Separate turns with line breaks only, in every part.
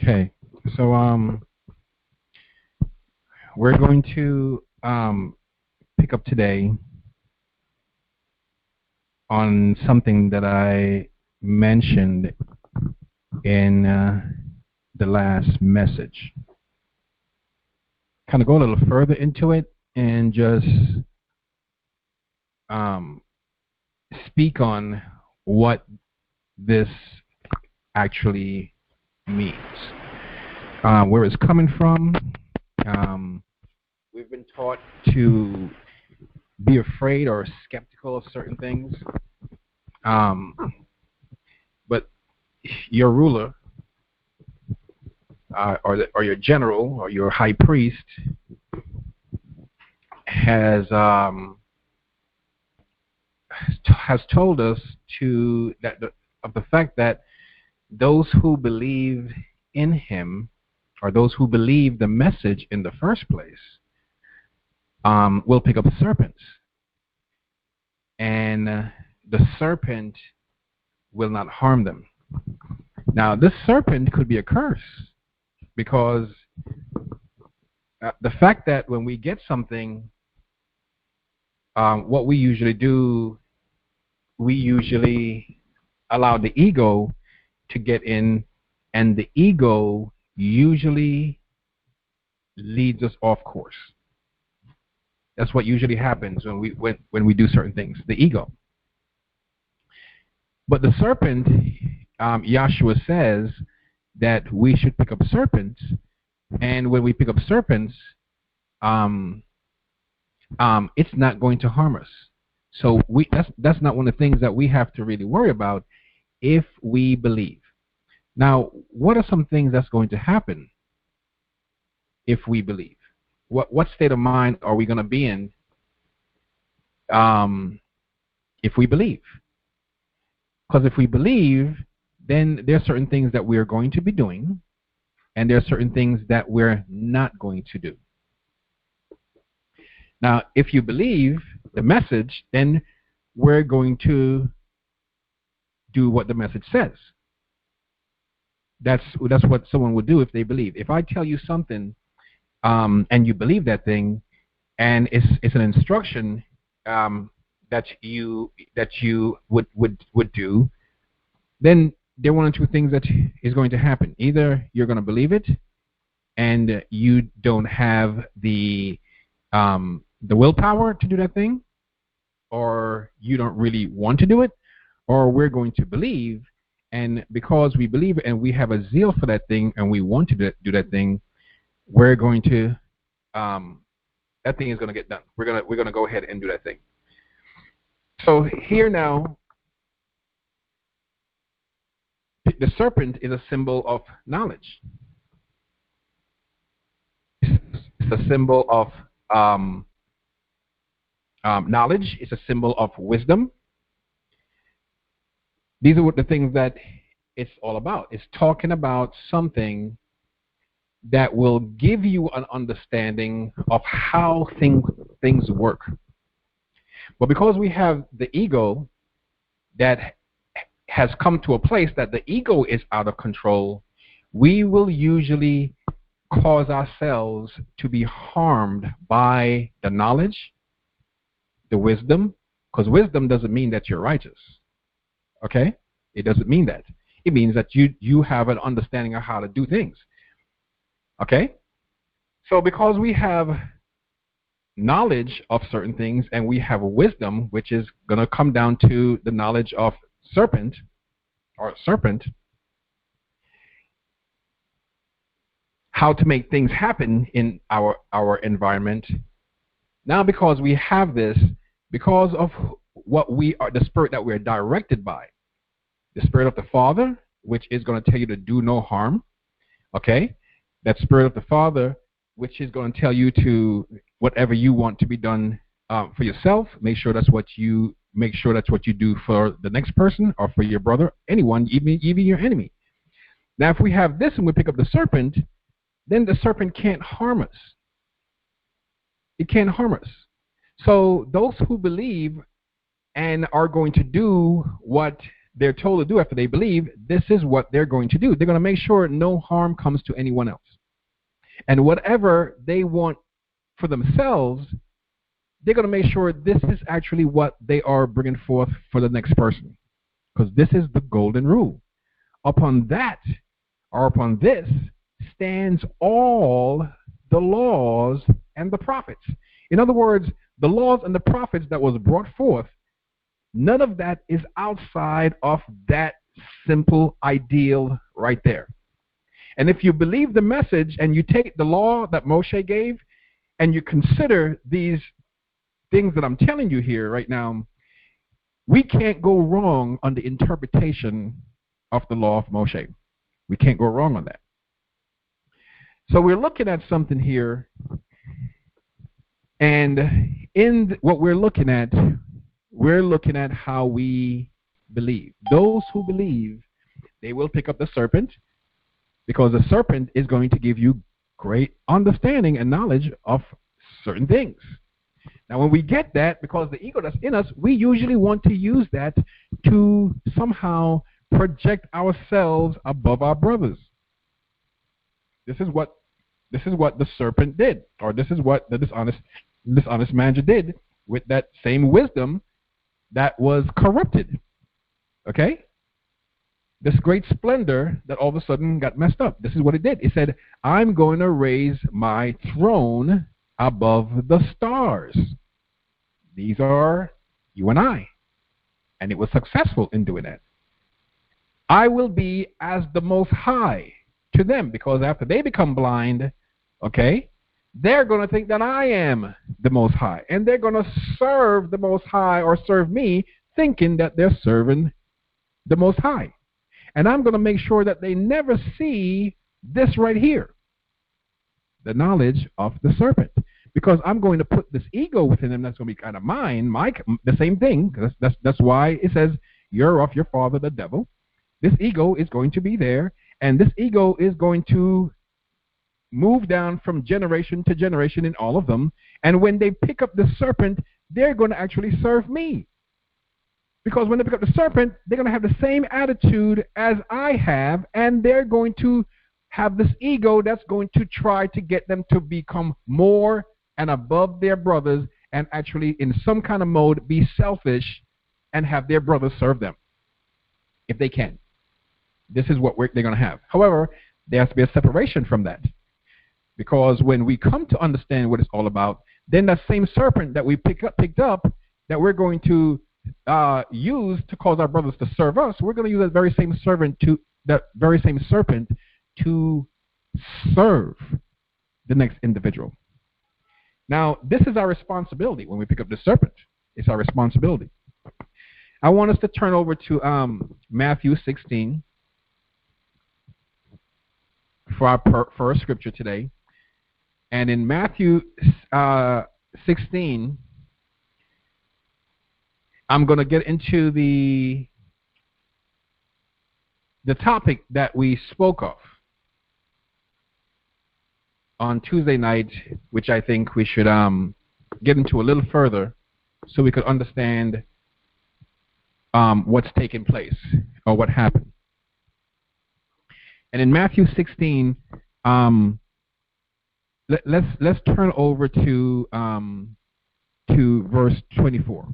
Okay, so we're going to pick up today on something that I mentioned in the last message. Kind of go a little further into it and just um, speak on what this actually means, where it's coming from. Um, we've been taught to be afraid or skeptical of certain things. Um, but your ruler, or your general, or your high priest, has told us of the fact that those who believe in him, or those who believe the message in the first place, will pick up serpents, and the serpent will not harm them. Now, this serpent could be a curse, because the fact that when we get something, what we usually do, we usually allow the ego to get in, and the ego usually leads us off course. That's what usually happens when we do certain things, the ego. But the serpent, Yahshua says that we should pick up serpents, and when we pick up serpents, it's not going to harm us. So that's not one of the things that we have to really worry about if we believe. Now, what are some things that's going to happen if we believe? What state of mind are we going to be in if we believe? Because if we believe, then there are certain things that we're going to be doing, and there are certain things that we're not going to do. Now, if you believe the message, then we're going to do what the message says. That's what someone would do if they believe. If I tell you something, and you believe that thing, and it's an instruction that you would do, then there are one or two things that is going to happen. Either you're going to believe it, and you don't have the willpower to do that thing, or you don't really want to do it, or we're going to believe, and because we believe and we have a zeal for that thing and we want to do that thing, we're going to that thing is going to get done. We're going to go ahead and do that thing. So here now, the serpent is a symbol of knowledge. It's a symbol of knowledge. It's a symbol of wisdom. These are the things that it's all about. It's talking about something that will give you an understanding of how things work. But because we have the ego that has come to a place that the ego is out of control, we will usually cause ourselves to be harmed by the knowledge, the wisdom, because wisdom doesn't mean that you're righteous. Okay? It doesn't mean that. It means that you have an understanding of how to do things. Okay? So because we have knowledge of certain things and we have wisdom, which is going to come down to the knowledge of serpent, how to make things happen in our environment. Now, because we have this, because of what we are, the spirit that we're directed by, the spirit of the Father, which is going to tell you to do no harm, okay? That spirit of the Father, which is going to tell you to whatever you want to be done for yourself, make sure that's what you do for the next person or for your brother, anyone, even your enemy. Now, if we have this and we pick up the serpent, then the serpent can't harm us. It can't harm us. So those who believe and are going to do what they're told to do after they believe, this is what they're going to do. They're going to make sure no harm comes to anyone else. And whatever they want for themselves, they're going to make sure this is actually what they are bringing forth for the next person. Because this is the golden rule. Upon that, or upon this, stands all the laws and the prophets. In other words, the laws and the prophets that was brought forth, none of that is outside of that simple ideal right there. And if you believe the message and you take the law that Moshe gave and you consider these things that I'm telling you here right now, we can't go wrong on the interpretation of the law of Moshe. We can't go wrong on that. So we're looking at something here, and in what we're looking at how we believe. Those who believe, they will pick up the serpent, because the serpent is going to give you great understanding and knowledge of certain things. Now, when we get that, because the ego that's in us, we usually want to use that to somehow project ourselves above our brothers. This is what the serpent did, or this is what the dishonest manager did with that same wisdom that was corrupted. Okay? This great splendor that all of a sudden got messed up. This is what it did. It said, I'm going to raise my throne above the stars. These are you and I. And it was successful in doing that. I will be as the Most High to them, because after they become blind, okay, they're going to think that I am the Most High. And they're going to serve the Most High, or serve me, thinking that they're serving the Most High. And I'm going to make sure that they never see this right here, the knowledge of the serpent. Because I'm going to put this ego within them that's going to be kind of mine, the same thing. That's why it says, you're of your father, the devil. This ego is going to be there, and this ego is going to move down from generation to generation in all of them. And when they pick up the serpent, they're going to actually serve me. Because when they pick up the serpent, they're going to have the same attitude as I have, and they're going to have this ego that's going to try to get them to become more and above their brothers, and actually in some kind of mode be selfish and have their brothers serve them, if they can. This is what they're going to have. However, there has to be a separation from that. Because when we come to understand what it's all about, then that same serpent that we picked up, that we're going to use to cause our brothers to serve us, we're going to use that very same serpent to serve the next individual. Now, this is our responsibility when we pick up the serpent. It's our responsibility. I want us to turn over to Matthew 16 for our first scripture today. And in Matthew 16, I'm going to get into the topic that we spoke of on Tuesday night, which I think we should get into a little further so we could understand what's taking place or what happened. And in Matthew 16, let's turn over to verse 24.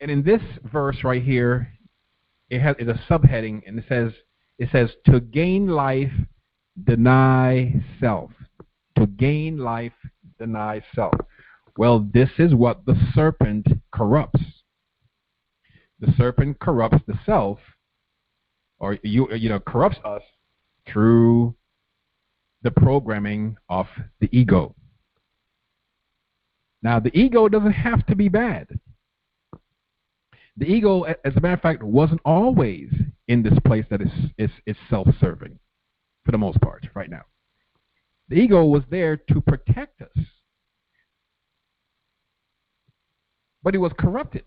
And in this verse right here, it's a subheading, and it says to gain life, deny self. To gain life, deny self. Well, this is what the serpent corrupts. The serpent corrupts the self, or corrupts us through the programming of the ego. Now, the ego doesn't have to be bad. The ego, as a matter of fact, wasn't always in this place that is self-serving, for the most part, right now. The ego was there to protect us. But it was corrupted.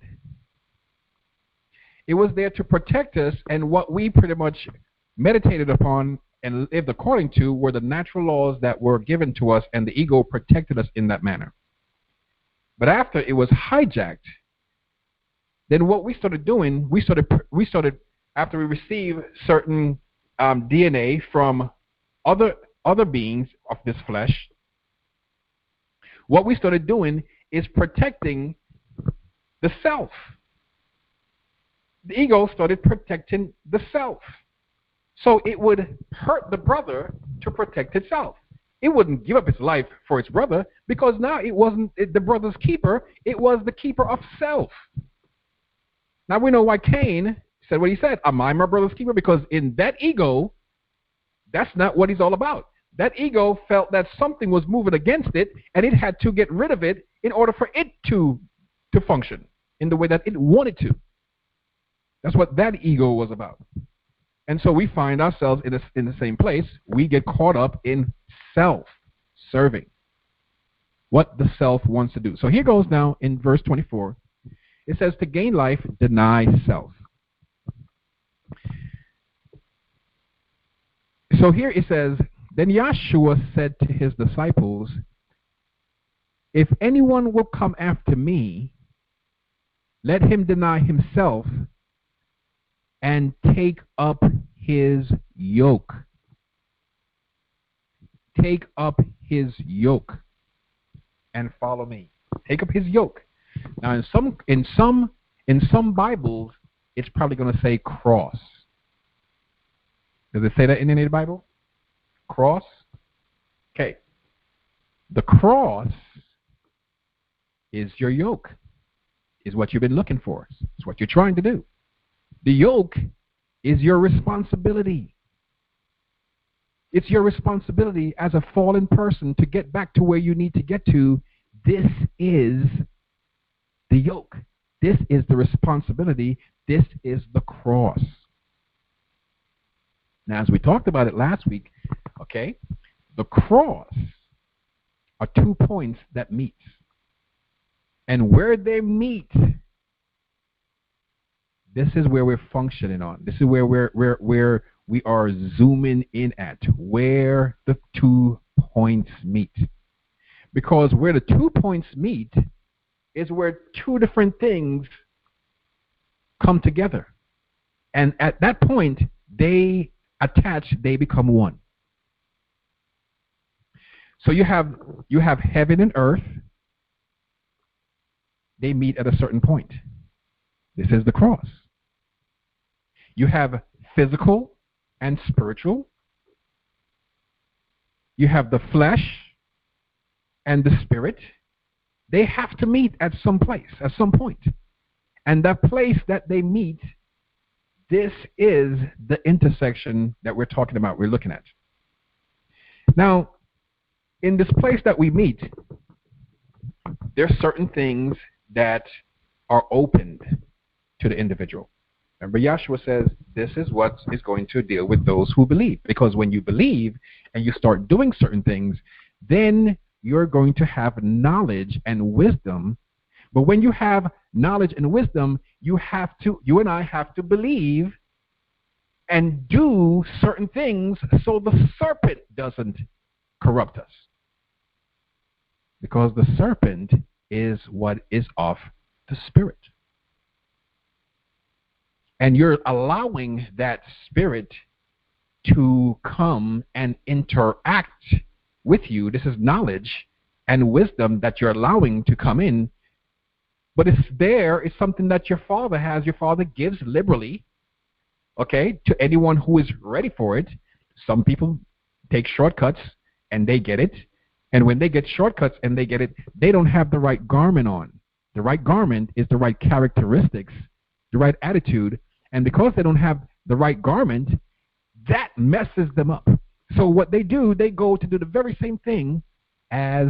It was there to protect us, and what we pretty much meditated upon and lived according to were the natural laws that were given to us, and the ego protected us in that manner. But after it was hijacked, then what we started doing, we started after we received certain DNA from other beings of this flesh. What we started doing is protecting the self. The ego started protecting the self. So it would hurt the brother to protect itself. It wouldn't give up its life for its brother because now it wasn't the brother's keeper, it was the keeper of self. Now we know why Cain said what he said, am I my brother's keeper? Because in that ego, that's not what he's all about. That ego felt that something was moving against it, and it had to get rid of it in order for it to function in the way that it wanted to. That's what that ego was about. And so we find ourselves in the same place. We get caught up in self-serving, what the self wants to do. So here goes now in verse 24. It says, to gain life, deny self. So here it says, then Yahshua said to his disciples, if anyone will come after me, let him deny himself and take up his yoke. Take up his yoke and follow me. Take up his yoke. Now in some Bibles, it's probably going to say cross. Does it say that in any Bible? Cross? Okay. The cross is your yoke, is what you've been looking for. It's what you're trying to do. The yoke is your responsibility. It's your responsibility as a fallen person to get back to where you need to get to. This is the yoke. This is the responsibility. This is the cross. Now, as we talked about it last week, okay, the cross are 2 points that meet. And where they meet, this is where we're functioning on. This is where we are zooming in at, where the 2 points meet. Because where the 2 points meet is where 2 different things come together. And at that point, they attach, they become one. So you have heaven and earth. They meet at a certain point. This is the cross. You have physical and spiritual. You have the flesh and the spirit. They have to meet at some place, at some point. And the place that they meet, this is the intersection that we're talking about, we're looking at. Now, in this place that we meet, there's certain things that are opened to the individual. Remember, Yahshua says this is what is going to deal with those who believe. Because when you believe and you start doing certain things, then you're going to have knowledge and wisdom. But when you have knowledge and wisdom, you and I have to believe and do certain things so the serpent doesn't corrupt us. Because the serpent is what is of the spirit. And you're allowing that spirit to come and interact with you. This is knowledge and wisdom that you're allowing to come in. But it's there. It's something that your Father has. Your Father gives liberally, okay, to anyone who is ready for it. Some people take shortcuts and they get it. And when they get shortcuts and they get it, they don't have the right garment on. The right garment is the right characteristics, the right attitude. And because they don't have the right garment, that messes them up. So what they do, they go to do the very same thing as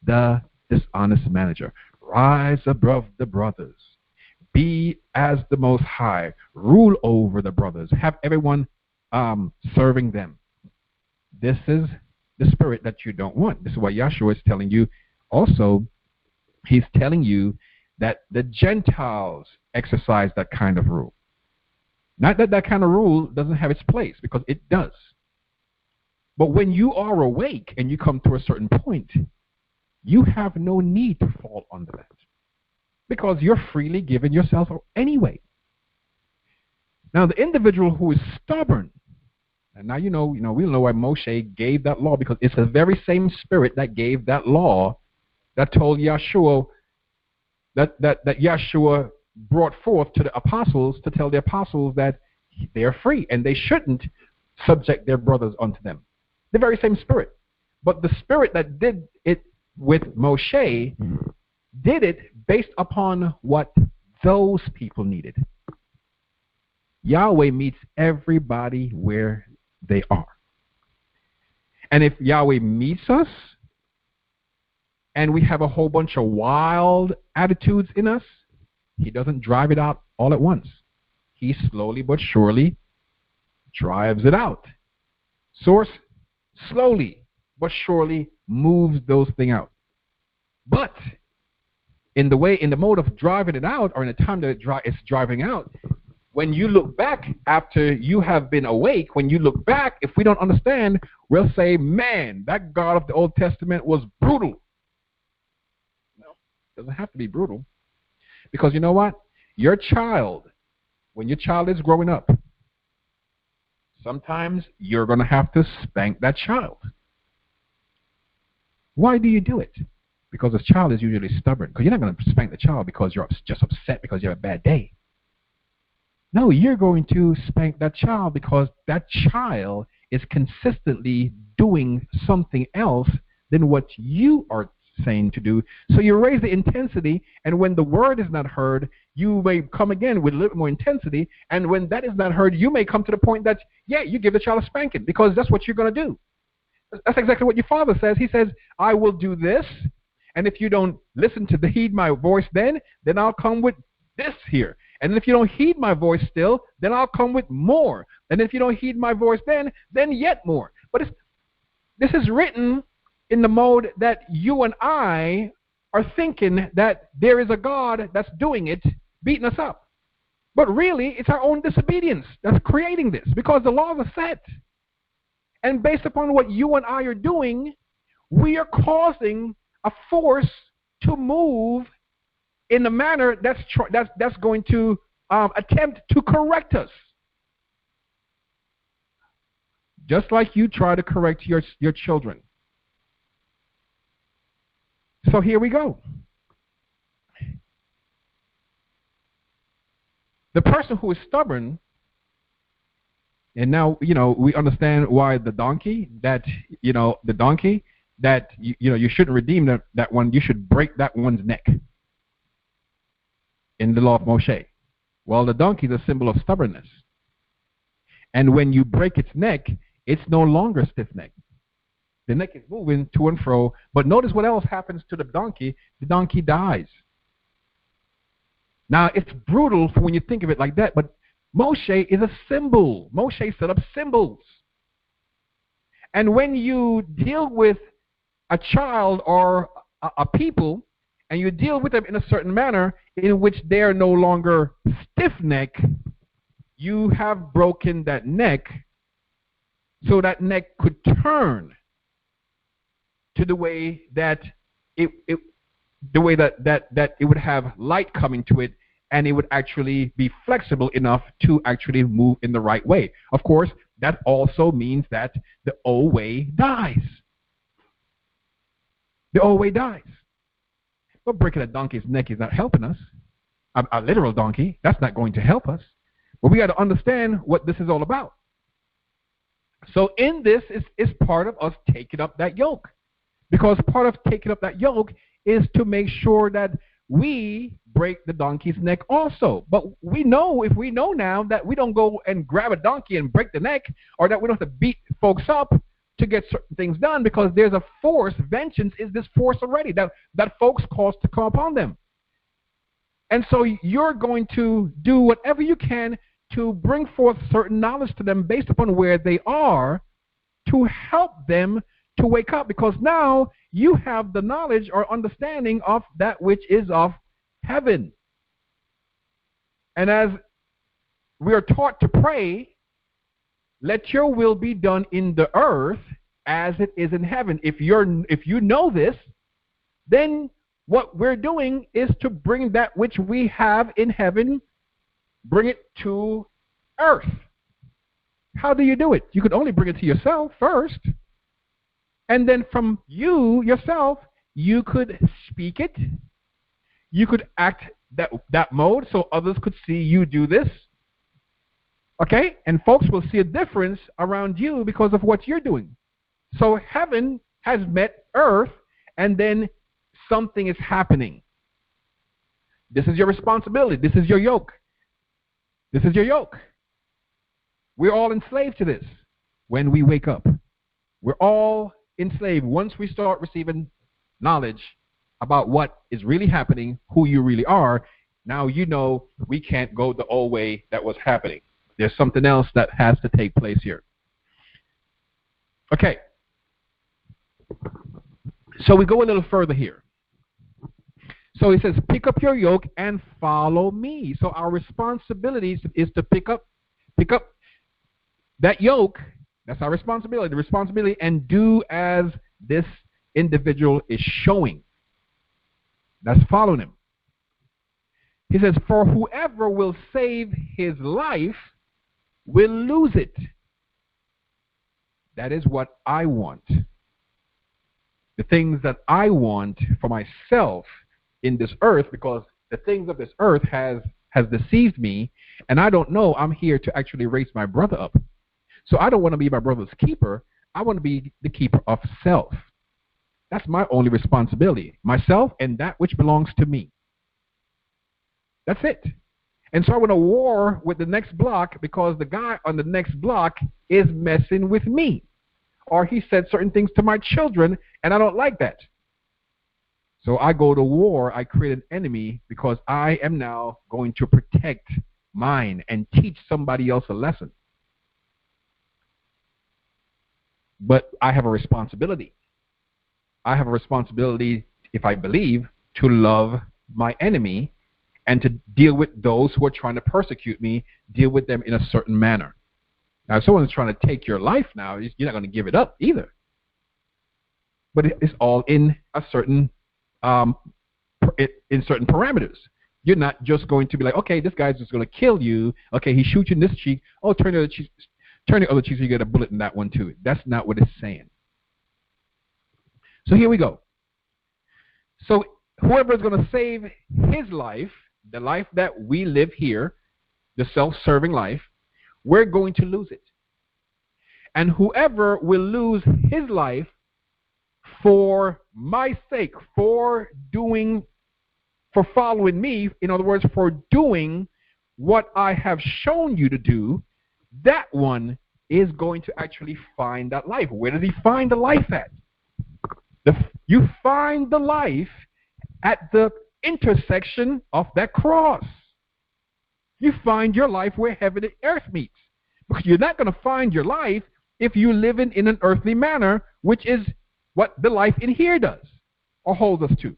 the dishonest manager. Rise above the brothers. Be as the Most High. Rule over the brothers. Have everyone serving them. This is the spirit that you don't want. This is what Yahshua is telling you. Also, he's telling you that the Gentiles exercise that kind of rule. Not that that kind of rule doesn't have its place, because it does. But when you are awake and you come to a certain point, you have no need to fall under that. because you're freely giving yourself anyway. Now, the individual who is stubborn, and now we know why Moshe gave that law, because it's the very same spirit that gave that law that told Yeshua that Yeshua brought forth to the apostles to tell the apostles that they are free and they shouldn't subject their brothers unto them. The very same spirit. But the spirit that did it with Moshe did it based upon what those people needed. Yahweh meets everybody where they are. And if Yahweh meets us and we have a whole bunch of wild attitudes in us, he doesn't drive it out all at once. He slowly but surely drives it out. Source slowly but surely moves those things out. But in the mode of driving it out, or in the time that it's driving out, when you look back after you have been awake, when you look back, if we don't understand, we'll say, man, that God of the Old Testament was brutal. No, it doesn't have to be brutal. Because you know what? When your child is growing up, sometimes you're going to have to spank that child. Why do you do it? Because the child is usually stubborn. Because you're not going to spank the child because you're just upset because you have a bad day. No, you're going to spank that child because that child is consistently doing something else than what you are saying to do. So you raise the intensity, and when the word is not heard, you may come again with a little more intensity, and when that is not heard, you may come to the point that, you give the child a spanking because that's what you're going to do. That's exactly what your father says. He says, I will do this, and if you don't listen to heed my voice then I'll come with this here. And if you don't heed my voice still, then I'll come with more. And if you don't heed my voice then yet more. But this is written in the mode that you and I are thinking that there is a God that's doing it, beating us up. But really, it's our own disobedience that's creating this, because the laws are set. And based upon what you and I are doing, we are causing a force to move in a manner that's going to attempt to correct us. Just like you try to correct your children. So here we go. The person who is stubborn, and now we understand why the donkey that you shouldn't redeem that one, you should break that one's neck in the law of Moshe. Well, the donkey is a symbol of stubbornness. And when you break its neck, it's no longer stiff-necked. The neck is moving to and fro. But notice what else happens to the donkey. The donkey dies. Now, it's brutal when you think of it like that, but Moshe is a symbol. Moshe set up symbols. And when you deal with a child or a people, and you deal with them in a certain manner in which they are no longer stiff-necked, you have broken that neck so that neck could turn to the way that it would have light coming to it, and it would actually be flexible enough to actually move in the right way. Of course, that also means that the old way dies. The old way dies. But breaking a donkey's neck is not helping us. A literal donkey, that's not going to help us. But we got to understand what this is all about. So in this is part of us taking up that yoke. Because part of taking up that yoke is to make sure that we break the donkey's neck also. But if we know now that we don't go and grab a donkey and break the neck, or that we don't have to beat folks up to get certain things done, because there's a force. Vengeance is this force already that folks cause to come upon them. And so you're going to do whatever you can to bring forth certain knowledge to them based upon where they are, to help them to wake up, because now you have the knowledge or understanding of that which is of heaven. And as we are taught to pray, let your will be done in the earth as it is in heaven. If you know this, then What we're doing is to bring that which we have in heaven, bring it to earth. How do you do it? You could only bring it to yourself first. And then from you, yourself, you could speak it. You could act that mode so others could see you do this. Okay? And folks will see a difference around you because of what you're doing. So heaven has met earth, and then something is happening. This is your responsibility. This is your yoke. This is your yoke. We're all enslaved to this when we wake up. We're all enslaved once we start receiving knowledge about what is really happening, who you really are. Now you know we can't go the old way that was happening. There's something else that has to take place here. Okay. So we go a little further here. So he says, pick up your yoke and follow me. So our responsibility is to pick up that yoke. That's our responsibility, and do as this individual is showing. That's following him. He says, for whoever will save his life will lose it. That is what I want. The things that I want for myself in this earth, because the things of this earth has deceived me, and I don't know I'm here to actually raise my brother up. So I don't want to be my brother's keeper. I want to be the keeper of self. That's my only responsibility. Myself and that which belongs to me. That's it. And so I want to war with the next block because the guy on the next block is messing with me. Or he said certain things to my children, and I don't like that. So I go to war. I create an enemy because I am now going to protect mine and teach somebody else a lesson. But I have a responsibility. I have a responsibility, if I believe, to love my enemy and to deal with those who are trying to persecute me, deal with them in a certain manner. Now, if someone is trying to take your life now, you're not going to give it up either. But it's all in a certain in certain parameters. You're not just going to be like, okay, this guy's just going to kill you. Okay, he shoots you in this cheek. Oh, turn the other cheek so you get a bullet in that one too. That's not what it's saying. So here we go. So whoever is going to save his life, the life that we live here, the self-serving life, we're going to lose it. And whoever will lose his life for my sake, for following me, in other words, for doing what I have shown you to do, that one is going to actually find that life. Where does he find the life at? You find the life at the intersection of that cross. You find your life where heaven and earth meets. Because you're not going to find your life if you live in an earthly manner, which is what the life in here does or holds us to.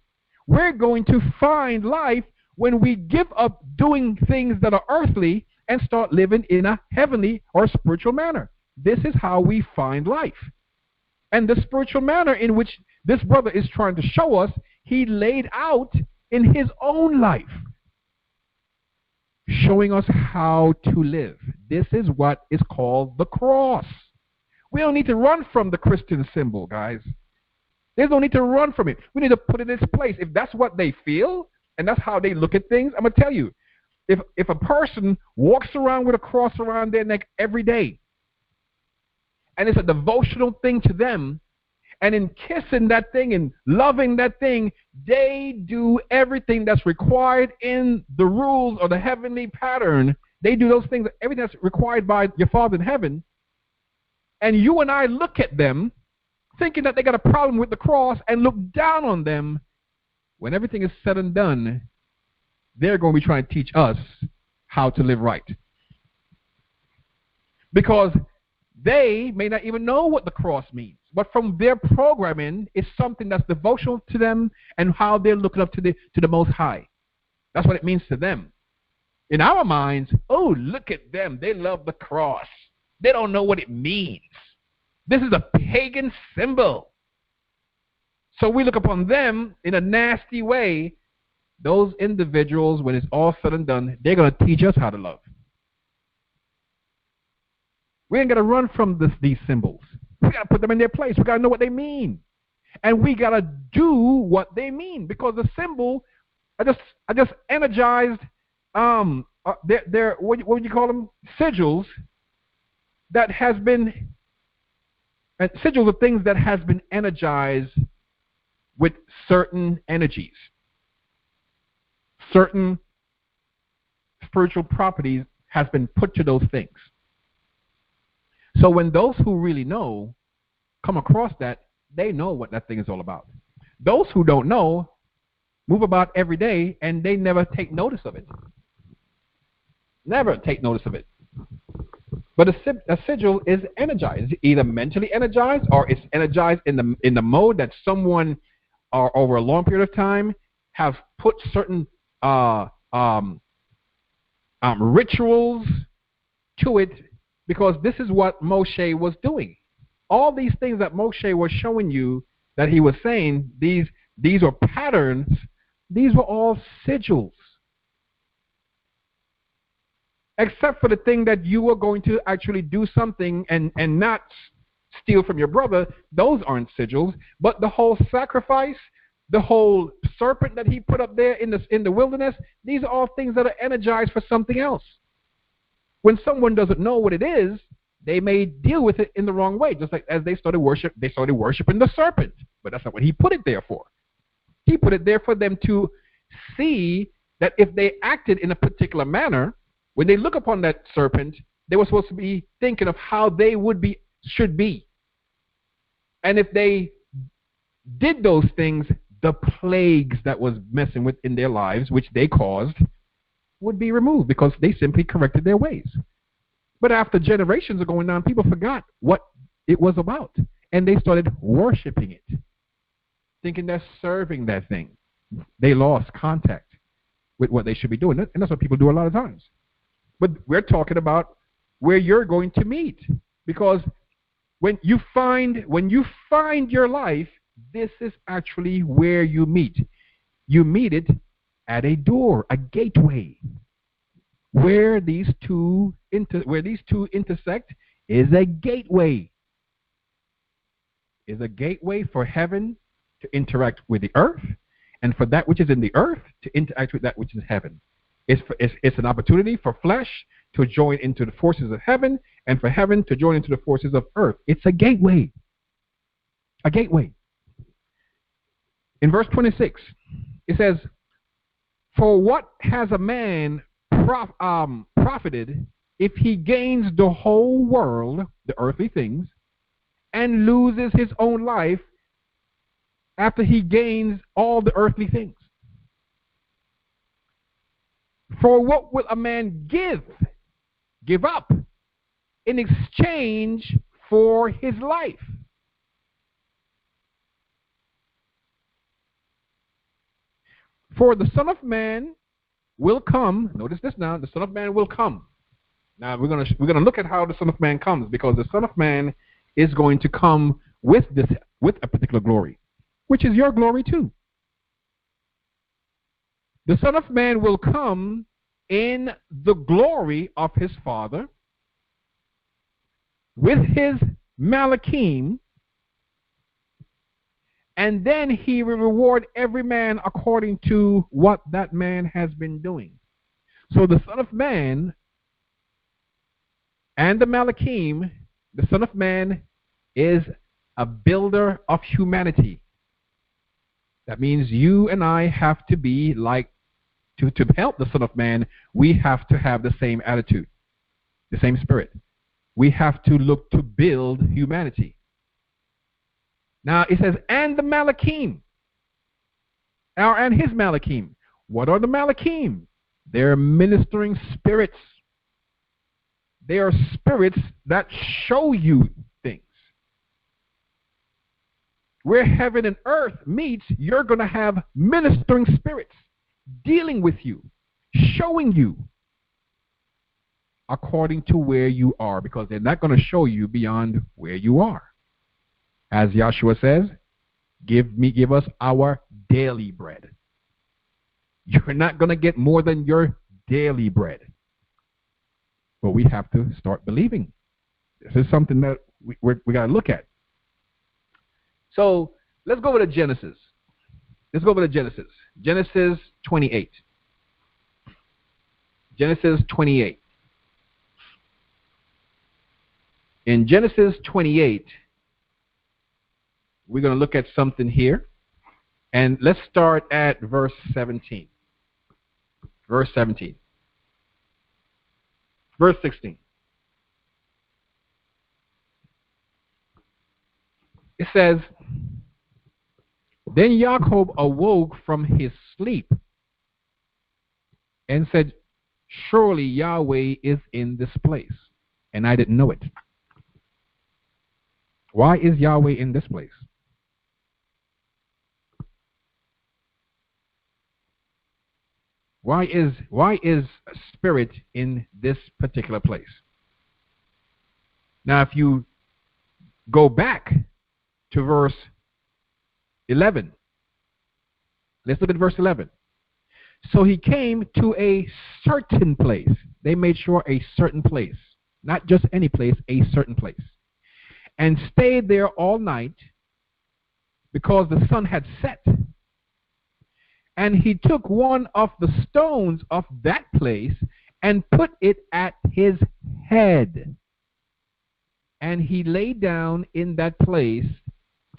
We're going to find life when we give up doing things that are earthly and start living in a heavenly or spiritual manner. This is how we find life. And the spiritual manner in which this brother is trying to show us, he laid out in his own life, showing us how to live. This is what is called the cross. We don't need to run from the Christian symbol, guys. There's no need to run from it. We need to put it in its place. If that's what they feel and that's how they look at things, I'm going to tell you, if a person walks around with a cross around their neck every day, and it's a devotional thing to them, and in kissing that thing and loving that thing, they do everything that's required in the rules or the heavenly pattern. They do those things, everything that's required by your Father in heaven. And you and I look at them thinking that they got a problem with the cross and look down on them. When everything is said and done, they're going to be trying to teach us how to live right. Because they may not even know what the cross means. But from their programming, it's something that's devotional to them and how they're looking up to the Most High. That's what it means to them. In our minds, oh, look at them. They love the cross. They don't know what it means. This is a pagan symbol. So we look upon them in a nasty way. Those individuals, when it's all said and done, they're going to teach us how to love. We ain't got to run from these symbols. We got to put them in their place. We got to know what they mean. And we got to do what they mean, because the symbol, I just energized, they're what would you call them? Sigils that has been, sigils are things that has been energized with certain energies. Certain spiritual properties has been put to those things. So when those who really know come across that, they know what that thing is all about. Those who don't know move about every day and they never take notice of it. Never take notice of it. But a sigil is energized, either mentally energized or it's energized in the mode that someone over a long period of time have put certain rituals to it, because this is what Moshe was doing. All these things that Moshe was showing you, that he was saying, these are patterns, these were all sigils. Except for the thing that you were going to actually do something and not steal from your brother, those aren't sigils. But the whole sacrifice, the whole serpent that he put up there in the wilderness, these are all things that are energized for something else. When someone doesn't know what it is, they may deal with it in the wrong way. Just like as they started worshiping the serpent. But that's not what he put it there for. He put it there for them to see that if they acted in a particular manner, when they look upon that serpent, they were supposed to be thinking of how they should be. And if they did those things, the plagues that was messing with in their lives, which they caused, would be removed because they simply corrected their ways. But after generations of going on, people forgot what it was about. And they started worshiping it, thinking they're serving that thing. They lost contact with what they should be doing. And that's what people do a lot of times. But we're talking about where you're going to meet. Because when you find your life, this is actually where you meet. You meet it at a door, a gateway. Where these two intersect is a gateway. Is a gateway for heaven to interact with the earth, and for that which is in the earth to interact with that which is heaven. It's an opportunity for flesh to join into the forces of heaven, and for heaven to join into the forces of earth. It's a gateway. A gateway. In verse 26, it says, "For what has a man profited if he gains the whole world, the earthly things, and loses his own life after he gains all the earthly things? For what will a man give up in exchange for his life? For the Son of Man will come." Notice this now. The Son of Man will come. Now we're gonna look at how the Son of Man comes, because the Son of Man is going to come with a particular glory, which is your glory too. The Son of Man will come in the glory of his Father with his Malachim, and then he will reward every man according to what that man has been doing. So the Son of Man and the Malachim, the Son of Man is a builder of humanity. That means you and I have to be like, to help the Son of Man, we have to have the same attitude, the same spirit. We have to look to build humanity. Now it says, and the Malachim, and his Malachim. What are the Malachim? They're ministering spirits. They are spirits that show you things. Where heaven and earth meets, you're going to have ministering spirits dealing with you, showing you according to where you are, because they're not going to show you beyond where you are. As Yahshua says, Give us our daily bread. You're not going to get more than your daily bread. But we have to start believing. This is something that we got to look at. So let's go over to Genesis. Let's go over to Genesis. Genesis 28. Genesis 28. In Genesis 28, we're going to look at something here. And let's start at verse 17. Verse 17. Verse 16. It says, then Jacob awoke from his sleep and said, surely Yahweh is in this place, and I didn't know it. Why is Yahweh in this place? Why is spirit in this particular place? Now, if you go back to verse 11, let's look at verse 11. So he came to a certain place. They made sure a certain place, not just any place, a certain place, and stayed there all night because the sun had set. And he took one of the stones of that place and put it at his head. And he lay down in that place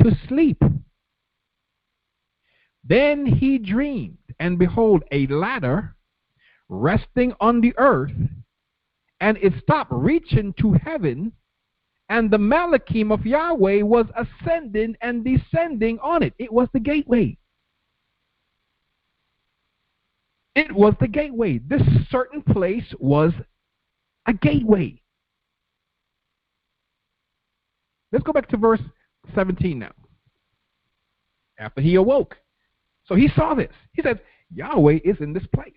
to sleep. Then he dreamed, and behold, a ladder resting on the earth, and it stopped reaching to heaven, and the Malachim of Yahweh was ascending and descending on it. It was the gateway. It was the gateway. This certain place was a gateway. Let's go back to verse 17 now. After he awoke. So he saw this. He says, Yahweh is in this place.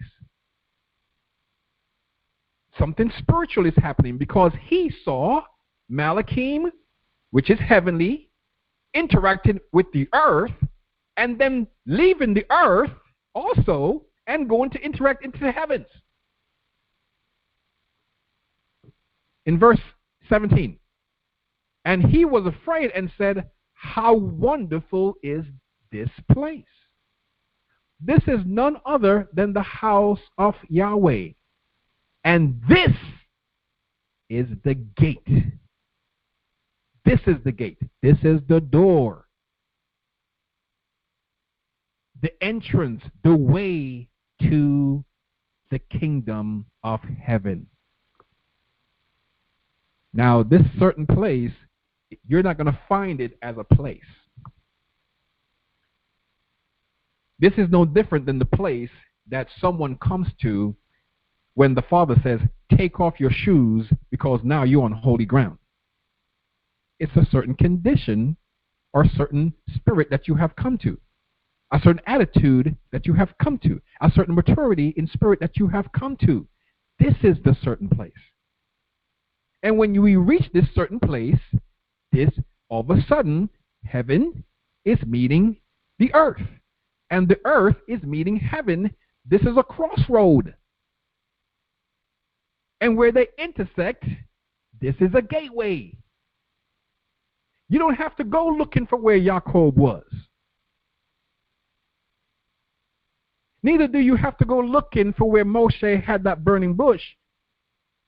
Something spiritual is happening because he saw Malachim, which is heavenly, interacting with the earth, and then leaving the earth also and going to interact into the heavens. In verse 17, and he was afraid and said, how wonderful is this place? This is none other than the house of Yahweh, and this is the gate. This is the gate. This is the door. The entrance, the way to the kingdom of heaven. Now, this certain place, you're not going to find it as a place. This is no different than the place that someone comes to when the Father says, take off your shoes because now you're on holy ground. It's a certain condition or certain spirit that you have come to. A certain attitude that you have come to, a certain maturity in spirit that you have come to. This is the certain place. And when we reach this certain place, this all of a sudden, heaven is meeting the earth. And the earth is meeting heaven. This is a crossroad. And where they intersect, this is a gateway. You don't have to go looking for where Jacob was. Neither do you have to go looking for where Moshe had that burning bush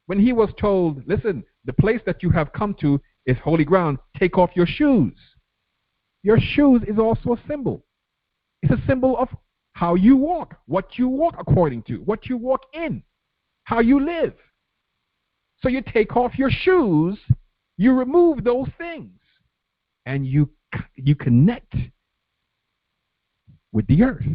when he was told, listen, the place that you have come to is holy ground. Take off your shoes. Your shoes is also a symbol. It's a symbol of how you walk, what you walk according to, what you walk in, how you live. So you take off your shoes, you remove those things, and you connect with the earth.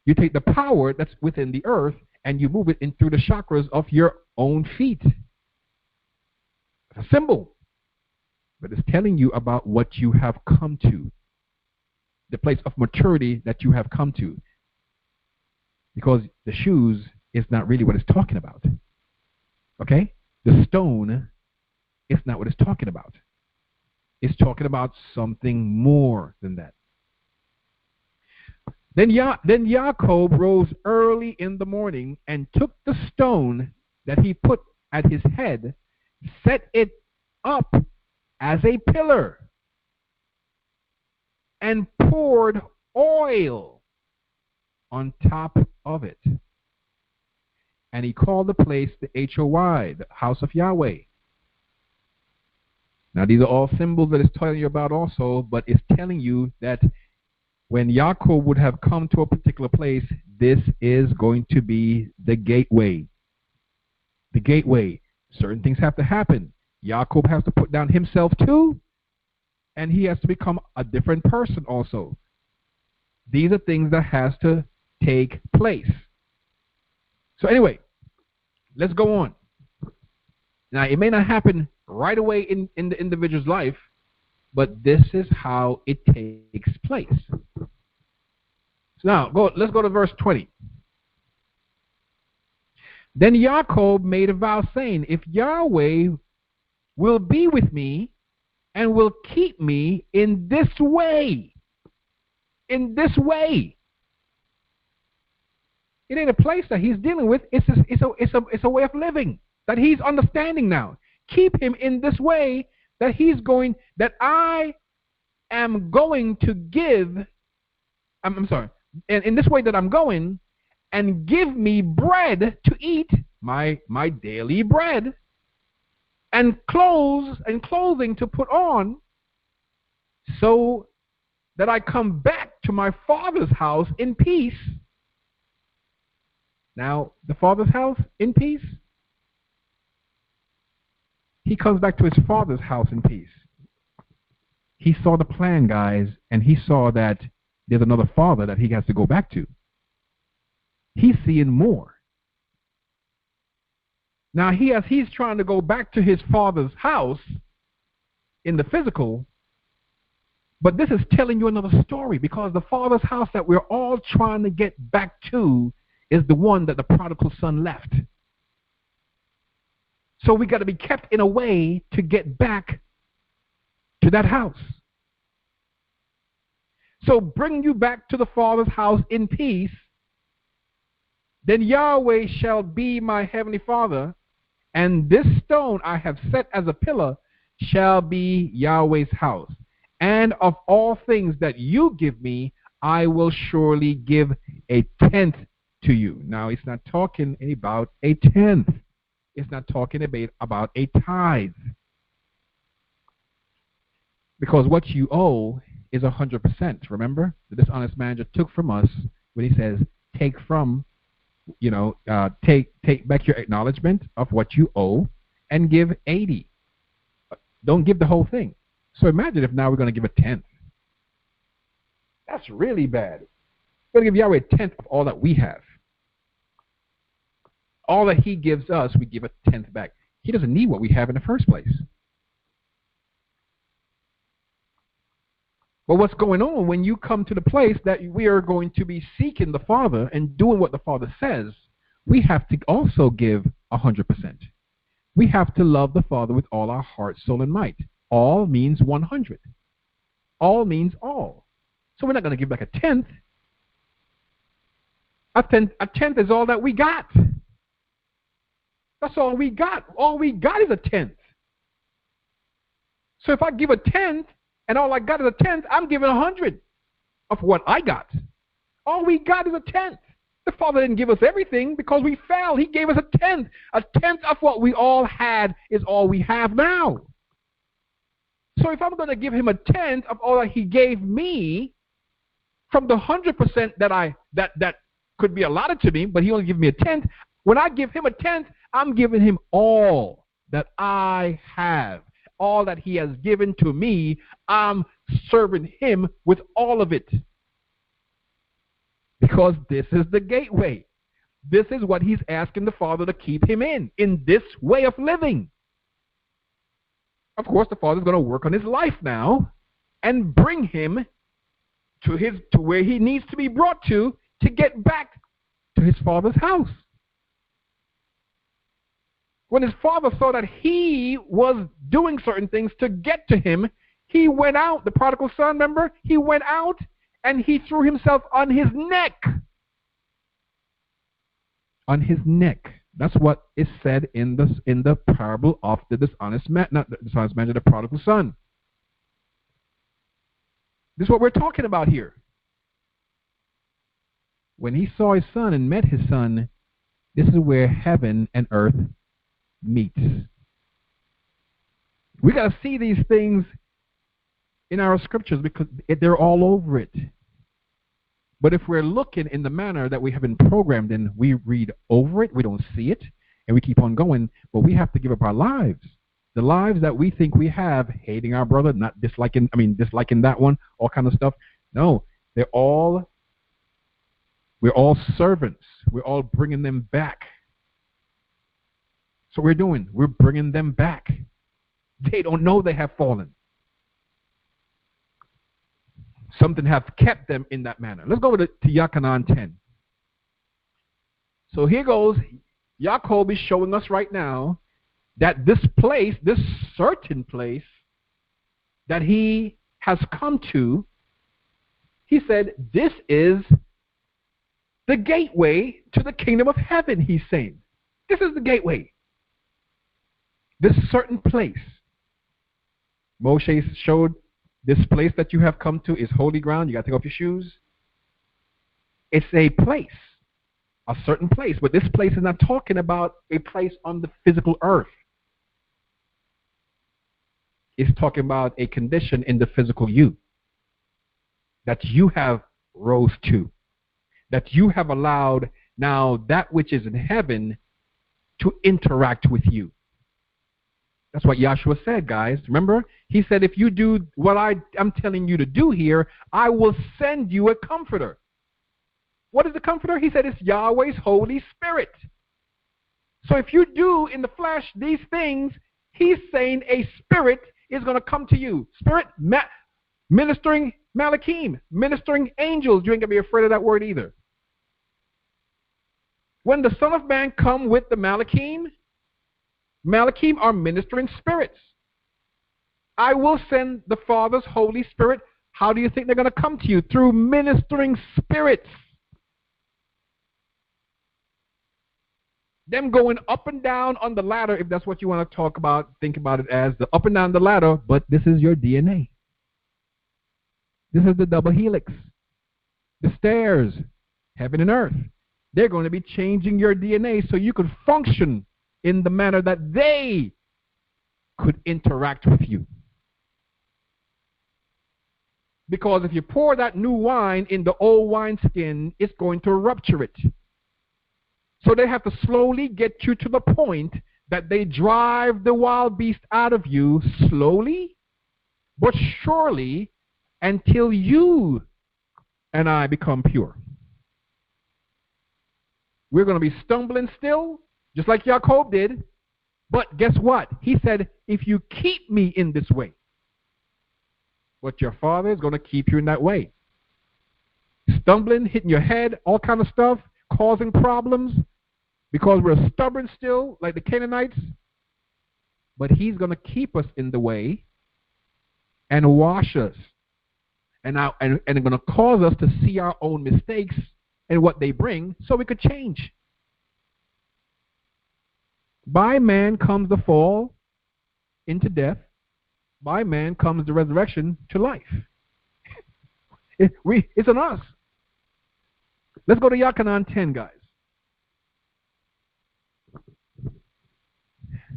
You take the power that's within the earth and you move it in through the chakras of your own feet. It's a symbol, but it's telling you about what you have come to, the place of maturity that you have come to. Because the shoes is not really what it's talking about. Okay? The stone is not what it's talking about. It's talking about something more than that. Then Jacob rose early in the morning and took the stone that he put at his head, set it up as a pillar, and poured oil on top of it. And he called the place the HOY, the house of Yahweh. Now these are all symbols that it's telling you about also, but it's telling you that when Yaakov would have come to a particular place, this is going to be the gateway. The gateway. Certain things have to happen. Yaakov has to put down himself too, and he has to become a different person also. These are things that has to take place. So anyway, let's go on. Now, it may not happen right away in the individual's life, but this is how it takes place. So now, let's go to verse 20. Then Jacob made a vow, saying, if Yahweh will be with me and will keep me in this way, it ain't a place that he's dealing with. It's a way of living that he's understanding now. Keep him in this way that I am going to give. I'm sorry. And in this way that I'm going, and give me bread to eat, my daily bread, and clothing to put on, so that I come back to my father's house in peace. Now, the father's house in peace? He comes back to his father's house in peace. He saw the plan, guys, and he saw that there's another father that he has to go back to. He's seeing more. Now, he's trying to go back to his father's house in the physical, but this is telling you another story, because the father's house that we're all trying to get back to is the one that the prodigal son left. So we got to be kept in a way to get back to that house. So bring you back to the father's house in peace. Then Yahweh shall be my heavenly Father, and this stone I have set as a pillar shall be Yahweh's house. And of all things that you give me, I will surely give a tenth to you. Now, it's not talking about a tenth. It's not talking about a tithe. Because what you owe is 100%. Remember, the dishonest manager took from us when he says, take back your acknowledgement of what you owe and give 80. Don't give the whole thing. So imagine if now we're going to give a tenth. That's really bad. We're going to give Yahweh a tenth of all that we have. All that he gives us, we give a tenth back. He doesn't need what we have in the first place. But what's going on when you come to the place that we are going to be seeking the Father and doing what the Father says, we have to also give 100%. We have to love the Father with all our heart, soul, and might. All means 100. All means all. So we're not going to give like a tenth. A tenth is all that we got. That's all we got. All we got is a tenth. So if I give a tenth, and all I got is a tenth, I'm giving 100 of what I got. All we got is a tenth. The Father didn't give us everything because we fell. He gave us a tenth. A tenth of what we all had is all we have now. So if I'm going to give him a tenth of all that he gave me, from the 100% that could be allotted to me, but he only gave me a tenth, when I give him a tenth, I'm giving him all that I have. All that he has given to me, I'm serving him with all of it. Because this is the gateway. This is what he's asking the Father to keep him in this way of living. Of course, the Father's going to work on his life now and bring him to where he needs to be brought to get back to his Father's house. When his father saw that he was doing certain things to get to him, He went out, the prodigal son, remember? He went out and he threw himself on his neck. On his neck. That's what is said in the parable of the dishonest man, not the dishonest man, the prodigal son. This is what we're talking about here. When he saw his son and met his son, this is where heaven and earth meets. We got to see these things in our scriptures because they're all over it. But if we're looking in the manner that we have been programmed in, we read over it, we don't see it, and we keep on going. But we have to give up our lives. The lives that we think we have, hating our brother, not disliking that one, all kind of stuff. No, we're all servants. We're all bringing them back. So we're doing. We're bringing them back. They don't know they have fallen. Something have kept them in that manner. Let's go to Yochanan 10. So here goes. Jacob is showing us right now that this place, this certain place that he has come to, he said, this is the gateway to the kingdom of heaven, he's saying. This is the gateway. This certain place. Moshe showed this place that you have come to is holy ground. You got to take off your shoes. It's a place, a certain place. But this place is not talking about a place on the physical earth. It's talking about a condition in the physical you that you have rose to, that you have allowed now that which is in heaven to interact with you. That's what Yahshua said, guys. Remember? He said, if you do what I'm telling you to do here, I will send you a comforter. What is the comforter? He said it's Yahweh's Holy Spirit. So if you do in the flesh these things, he's saying a spirit is going to come to you. Spirit, ministering Malachim, ministering angels. You ain't going to be afraid of that word either. When the Son of Man come with the Malachim are ministering spirits. I will send the Father's Holy Spirit. How do you think they're going to come to you? Through ministering spirits. Them going up and down on the ladder, if that's what you want to talk about, think about it as the up and down the ladder, but this is your DNA. This is the double helix. The stairs, heaven and earth. They're going to be changing your DNA so you could function in the manner that they could interact with you. Because if you pour that new wine in the old wineskin, it's going to rupture it. So they have to slowly get you to the point that they drive the wild beast out of you slowly but surely until you and I become pure. We're going to be stumbling still, just like Jacob did. But guess what? He said, if you keep me in this way, but your Father is going to keep you in that way. Stumbling, hitting your head, all kind of stuff, causing problems, because we're stubborn still, like the Canaanites. But he's going to keep us in the way and wash us. And going to cause us to see our own mistakes and what they bring so we could change. By man comes the fall into death. By man comes the resurrection to life. It's on us. Let's go to Yochanan 10, guys.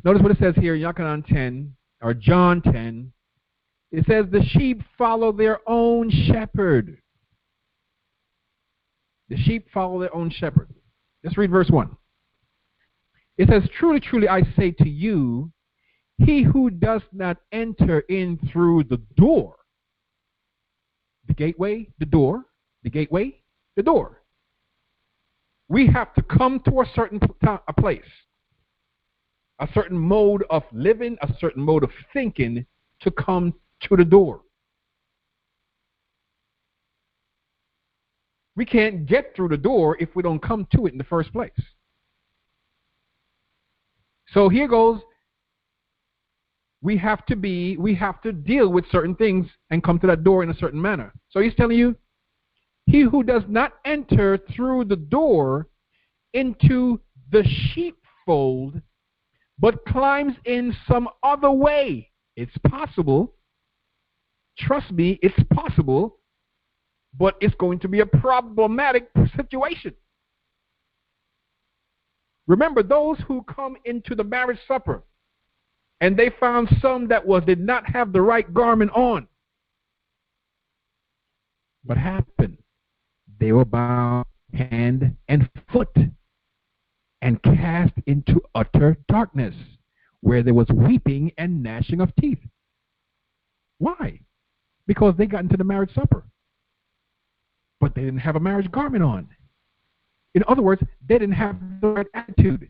Notice what it says here in Yochanan 10, or John 10. It says, the sheep follow their own shepherd. The sheep follow their own shepherd. Let's read verse 1. It says, truly, truly, I say to you, he who does not enter in through the door, the gateway, the door, the gateway, the door. We have to come to a certain place, a certain mode of living, a certain mode of thinking to come to the door. We can't get through the door if we don't come to it in the first place. So here goes. we have to deal with certain things and come to that door in a certain manner. So he's telling you, he who does not enter through the door into the sheepfold, but climbs in some other way. It's possible. Trust me, it's possible, but it's going to be a problematic situation. Remember, those who come into the marriage supper and they found some that did not have the right garment on. What happened? They were bound hand and foot and cast into utter darkness, where there was weeping and gnashing of teeth. Why? Because they got into the marriage supper, but they didn't have a marriage garment on. In other words, they didn't have the right attitude.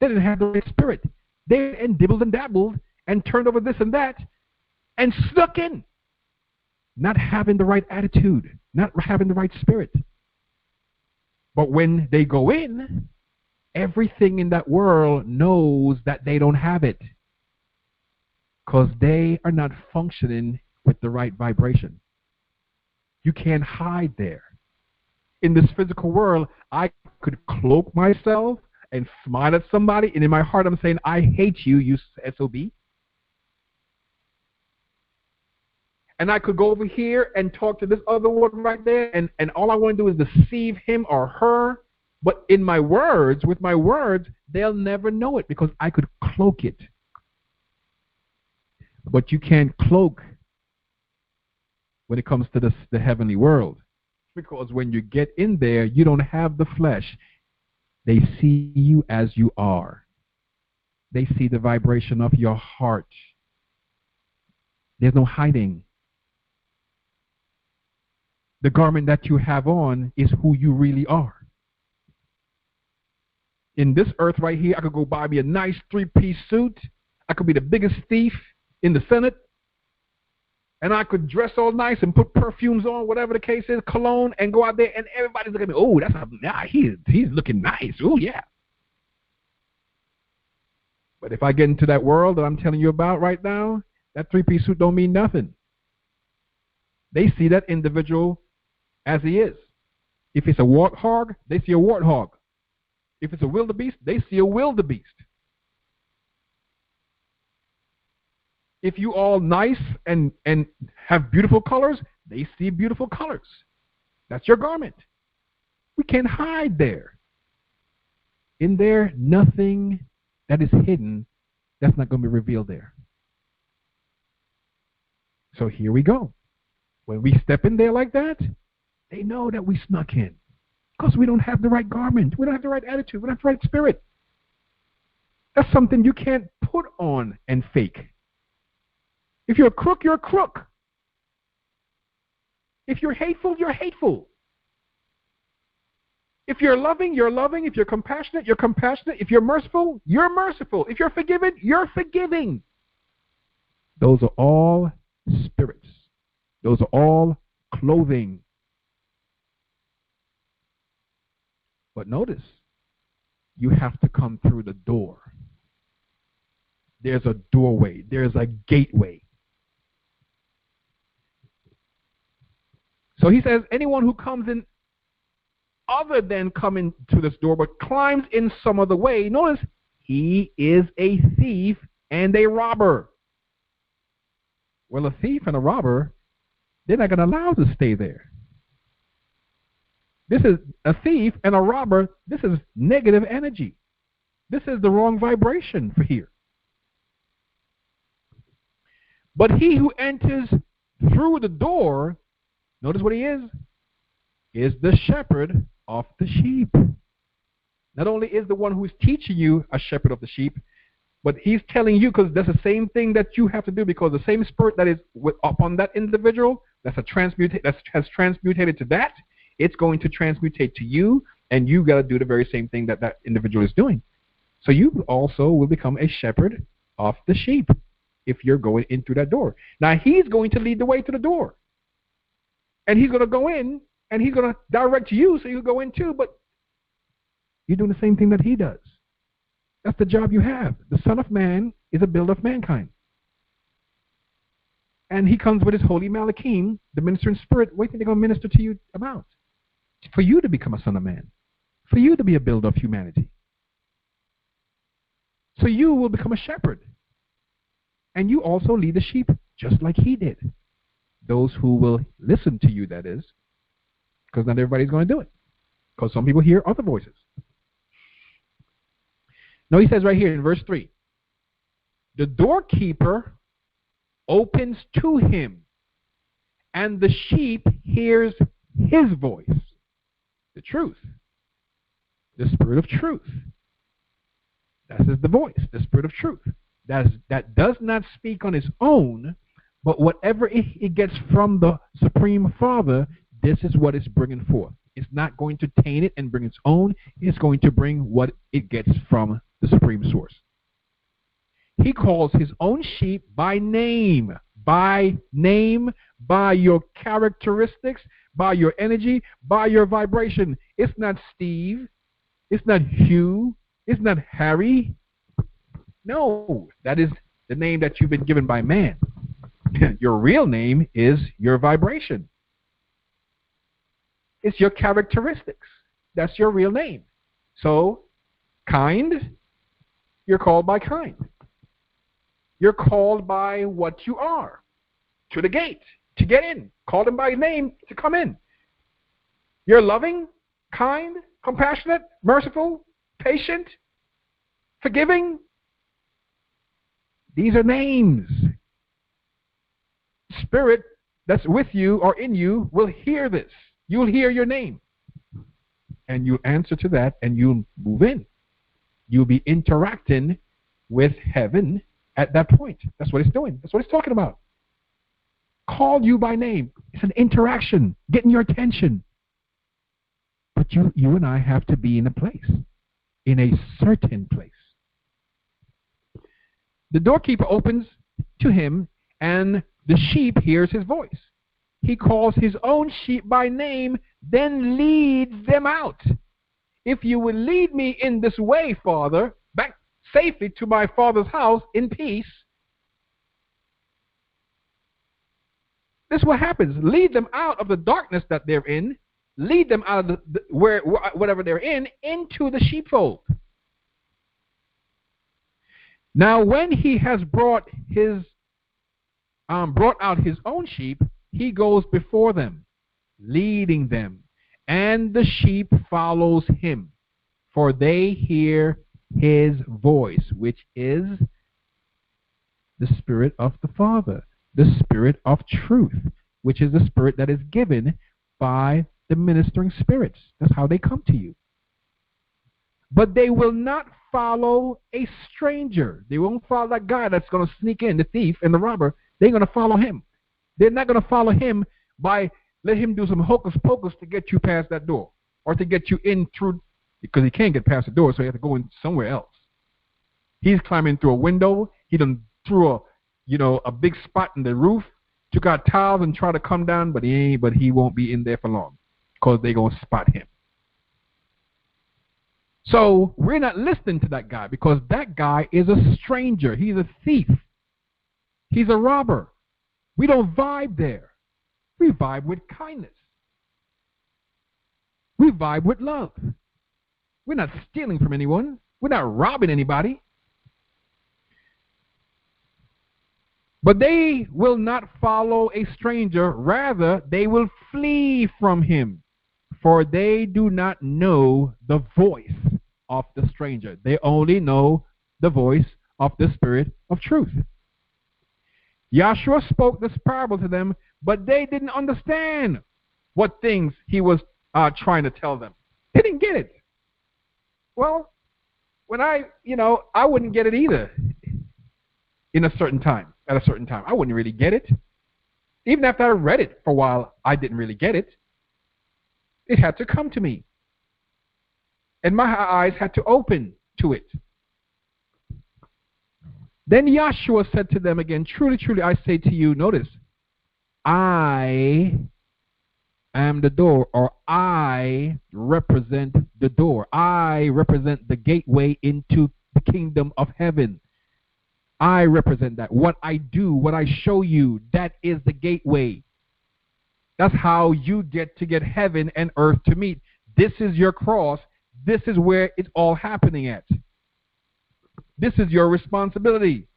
They didn't have the right spirit. They dibbled and dabbled and turned over this and that and snuck in, not having the right attitude, not having the right spirit. But when they go in, everything in that world knows that they don't have it, because they are not functioning with the right vibration. You can't hide there. In this physical world, I could cloak myself and smile at somebody, and in my heart I'm saying, I hate you, you SOB. And I could go over here and talk to this other one right there, and all I want to do is deceive him or her. But in my words, with my words, they'll never know it because I could cloak it. But you can't cloak when it comes to the heavenly world. Because when you get in there, you don't have the flesh. They see you as you are. They see the vibration of your heart. There's no hiding. The garment that you have on is who you really are. In this earth right here, I could go buy me a nice 3-piece suit. I could be the biggest thief in the Senate. And I could dress all nice and put perfumes on, whatever the case is, cologne, and go out there, and everybody's looking at me. Oh, he's looking nice. Oh, yeah. But if I get into that world that I'm telling you about right now, that 3-piece suit don't mean nothing. They see that individual as he is. If it's a warthog, they see a warthog. If it's a wildebeest, they see a wildebeest. If you all nice and have beautiful colors, they see beautiful colors. That's your garment. We can't hide there. In there, nothing that is hidden, that's not going to be revealed there. So here we go. When we step in there like that, they know that we snuck in. Because we don't have the right garment. We don't have the right attitude. We don't have the right spirit. That's something you can't put on and fake. If you're a crook, you're a crook. If you're hateful, you're hateful. If you're loving, you're loving. If you're compassionate, you're compassionate. If you're merciful, you're merciful. If you're forgiving, you're forgiving. Those are all spirits. Those are all clothing. But notice, you have to come through the door. There's a doorway. There's a gateway. So he says, anyone who comes in other than coming to this door, but climbs in some other way, notice, he is a thief and a robber. Well, a thief and a robber, they're not going to allow to stay there. This is a thief and a robber. This is negative energy. This is the wrong vibration for here. But he who enters through the door, notice what he is the shepherd of the sheep. Not only is the one who is teaching you a shepherd of the sheep, but he's telling you, because that's the same thing that you have to do, because the same spirit that is upon that individual, that has transmutated to that, it's going to transmutate to you, and you got to do the very same thing that that individual is doing. So you also will become a shepherd of the sheep if you're going in through that door. Now, he's going to lead the way to the door. And he's going to go in, and he's going to direct you so you go in too, but you're doing the same thing that he does. That's the job you have. The Son of Man is a builder of mankind. And he comes with his holy Malachim, the ministering spirit. What do you think they're going to minister to you about? For you to become a son of man. For you to be a builder of humanity. So you will become a shepherd. And you also lead the sheep just like he did. Those who will listen to you, that is. Because not everybody's going to do it. Because some people hear other voices. Now he says right here in verse 3. The doorkeeper opens to him, and the sheep hears his voice. The truth. The spirit of truth. That is the voice, the spirit of truth. That does not speak on its own, but whatever it gets from the Supreme Father, this is what it's bringing forth. It's not going to taint it and bring its own. It's going to bring what it gets from the Supreme Source. He calls his own sheep by name, by your characteristics, by your energy, by your vibration. It's not Steve. It's not Hugh. It's not Harry. No, that is the name that you've been given by man. Your real name is your vibration. It's your characteristics. That's your real name. So, kind, you're called by kind. You're called by what you are. To the gate, to get in. Call them by name to come in. You're loving, kind, compassionate, merciful, patient, forgiving. These are names. Spirit that's with you or in you will hear this. You'll hear your name. And you'll answer to that and you'll move in. You'll be interacting with heaven at that point. That's what it's doing. That's what it's talking about. Called you by name. It's an interaction, getting your attention. But you and I have to be in a place, in a certain place. The doorkeeper opens to him, and the sheep hears his voice. He calls his own sheep by name, then leads them out. If you will lead me in this way, Father, back safely to my Father's house in peace, this is what happens. Lead them out of the darkness that they're in. Lead them out of whatever they're in into the sheepfold. Now, when he has brought out his own sheep, he goes before them, leading them, and the sheep follows him, for they hear his voice, which is the Spirit of the Father, the Spirit of truth, which is the Spirit that is given by the ministering spirits. That's how they come to you. But they will not follow a stranger. They won't follow that guy that's going to sneak in, the thief and the robber. They're going to follow him. They're not going to follow him by let him do some hocus pocus to get you past that door or to get you in through, because he can't get past the door, so he has to go in somewhere else. He's climbing through a window. He done threw a big spot in the roof, took out tiles and tried to come down, but he won't be in there for long because they're going to spot him. So we're not listening to that guy because that guy is a stranger. He's a thief. He's a robber. We don't vibe there. We vibe with kindness. We vibe with love. We're not stealing from anyone. We're not robbing anybody. But they will not follow a stranger. Rather, they will flee from him, for they do not know the voice of the stranger. They only know the voice of the Spirit of truth. Yahshua spoke this parable to them, but they didn't understand what things he was trying to tell them. They didn't get it. Well, when I wouldn't get it either at a certain time. I wouldn't really get it. Even after I read it for a while, I didn't really get it. It had to come to me. And my eyes had to open to it. Then Yahshua said to them again, truly, truly, I say to you, notice, I am the door, or I represent the door. I represent the gateway into the kingdom of heaven. I represent that. What I do, what I show you, that is the gateway. That's how you get to get heaven and earth to meet. This is your cross. This is where it's all happening at. This is your responsibility.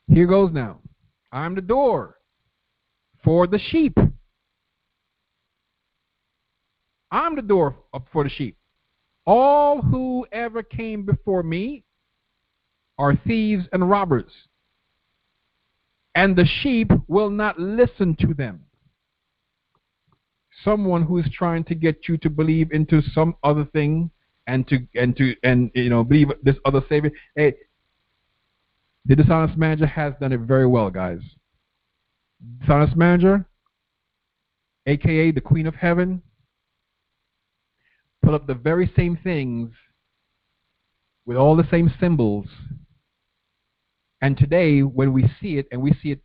Here goes now. I'm the door for the sheep. I'm the door for the sheep. All who ever came before me are thieves and robbers, and the sheep will not listen to them. Someone who is trying to get you to believe into some other thing and believe this other savior. Hey, the dishonest manager has done it very well, guys. Dishonest manager, aka the Queen of Heaven, put up the very same things with all the same symbols. And today, when we see it, and we see it,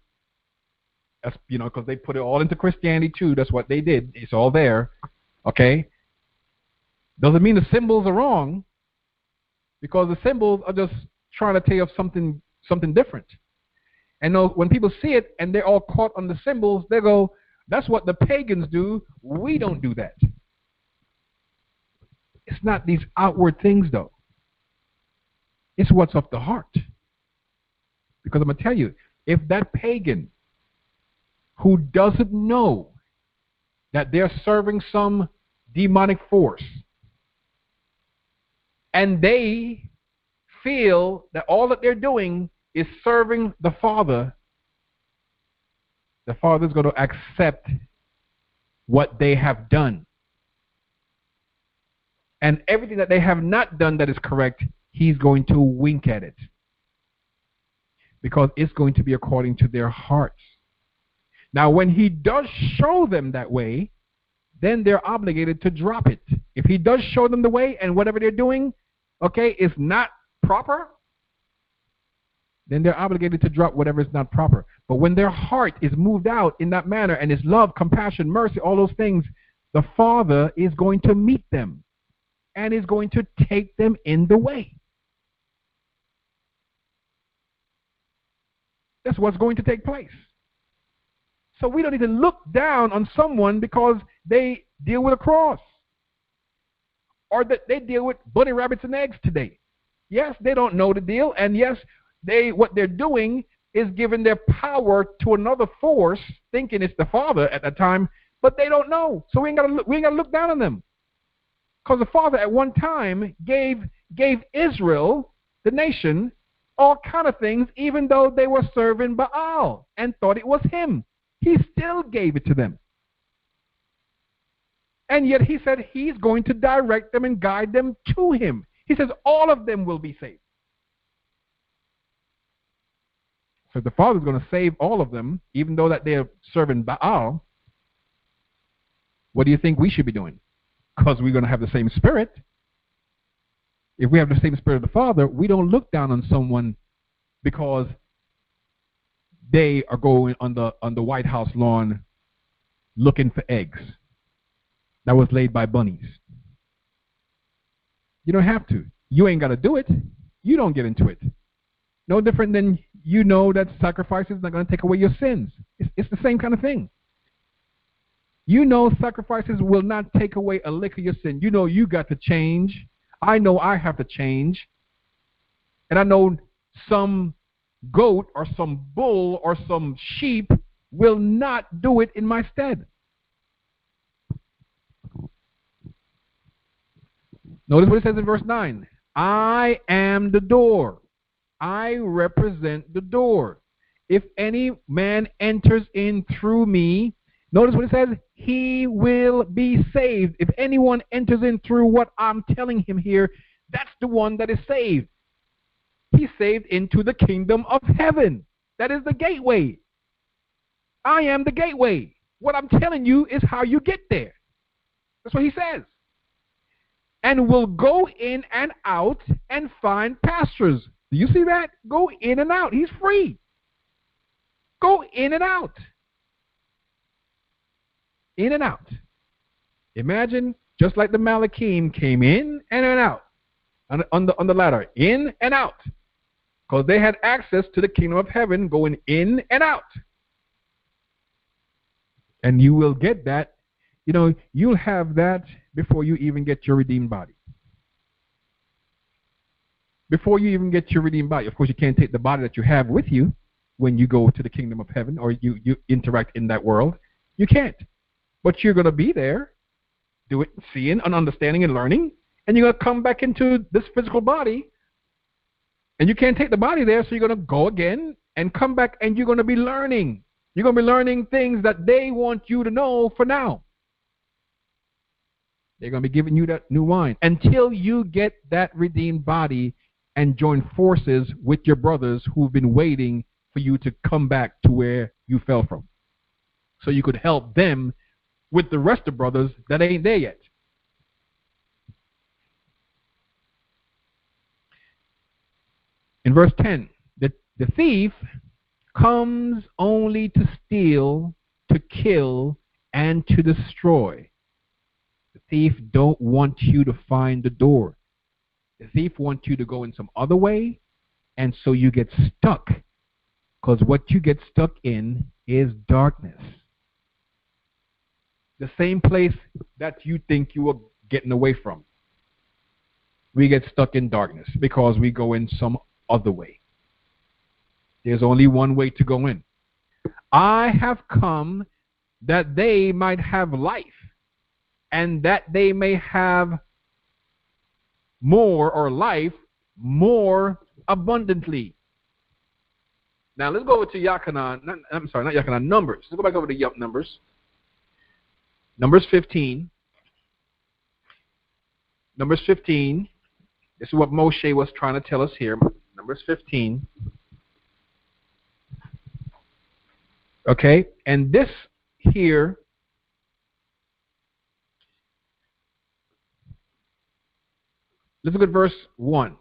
as, because they put it all into Christianity too. That's what they did. It's all there. Okay? Doesn't mean the symbols are wrong, because the symbols are just trying to tell you of something different. And when people see it and they're all caught on the symbols, they go, that's what the pagans do. We don't do that. It's not these outward things, though. It's what's of the heart. Because I'm going to tell you, if that pagan who doesn't know that they're serving some demonic force, and they feel that all that they're doing is serving the Father's going to accept what they have done. And everything that they have not done that is correct, he's going to wink at it. Because it's going to be according to their hearts. Now, when he does show them that way, then they're obligated to drop it. If he does show them the way and whatever they're doing, okay, is not proper, then they're obligated to drop whatever is not proper. But when their heart is moved out in that manner and is love, compassion, mercy, all those things, the Father is going to meet them and is going to take them in the way. That's what's going to take place. So we don't need to look down on someone because they deal with a cross, or that they deal with bunny rabbits and eggs today. Yes, they don't know the deal, and yes, what they're doing is giving their power to another force, thinking it's the Father at that time, but they don't know. So we ain't gotta look down on them, because the Father at one time gave Israel, the nation, all kind of things, even though they were serving Baal and thought it was him. He still gave it to them. And yet he said he's going to direct them and guide them to him. He says all of them will be saved. So if the Father's going to save all of them, even though that they're serving Baal, what do you think we should be doing? Because we're going to have the same spirit. If we have the same spirit of the Father, we don't look down on someone because they are going on the White House lawn looking for eggs that was laid by bunnies. You don't have to. You ain't got to do it. You don't get into it. No different than you know that sacrifice is not going to take away your sins. It's the same kind of thing. You know sacrifices will not take away a lick of your sin. You know you got to change. I know I have to change. And I know some goat or some bull or some sheep will not do it in my stead. Notice what it says in verse 9. I am the door. I represent the door. If any man enters in through me, notice what it says, he will be saved. If anyone enters in through what I'm telling him here, that's the one that is saved. He's saved into the kingdom of heaven. That is the gateway. I am the gateway. What I'm telling you is how you get there. That's what he says. And will go in and out and find pastures. Do you see that? Go in and out. He's free. Go in and out. In and out. Imagine just like the Malachim came in and out on the ladder, in and out, because they had access to the kingdom of heaven, going in and out. And you will get that. You'll have that before you even get your redeemed body. Before you even get your redeemed body. Of course, you can't take the body that you have with you when you go to the kingdom of heaven or you interact in that world. You can't. But you're going to be there, do it, seeing and understanding and learning, and you're going to come back into this physical body, and you can't take the body there, so you're going to go again and come back, and you're going to be learning. You're going to be learning things that they want you to know for now. They're going to be giving you that new wine until you get that redeemed body and join forces with your brothers who've been waiting for you to come back to where you fell from. So you could help them with the rest of brothers that ain't there yet. In verse 10, the thief comes only to steal, to kill, and to destroy. The thief don't want you to find the door. The thief wants you to go in some other way, and so you get stuck. Because what you get stuck in is darkness. The same place that you think you are getting away from. We get stuck in darkness because we go in some other way. There's only one way to go in. I have come that they might have life, and that they may have more, or life more abundantly. Now let's go over to Numbers. Let's go back over to Numbers. Numbers 15. Numbers 15. This is what Moshe was trying to tell us here. Numbers 15. Okay, and this here let's look at verse 1.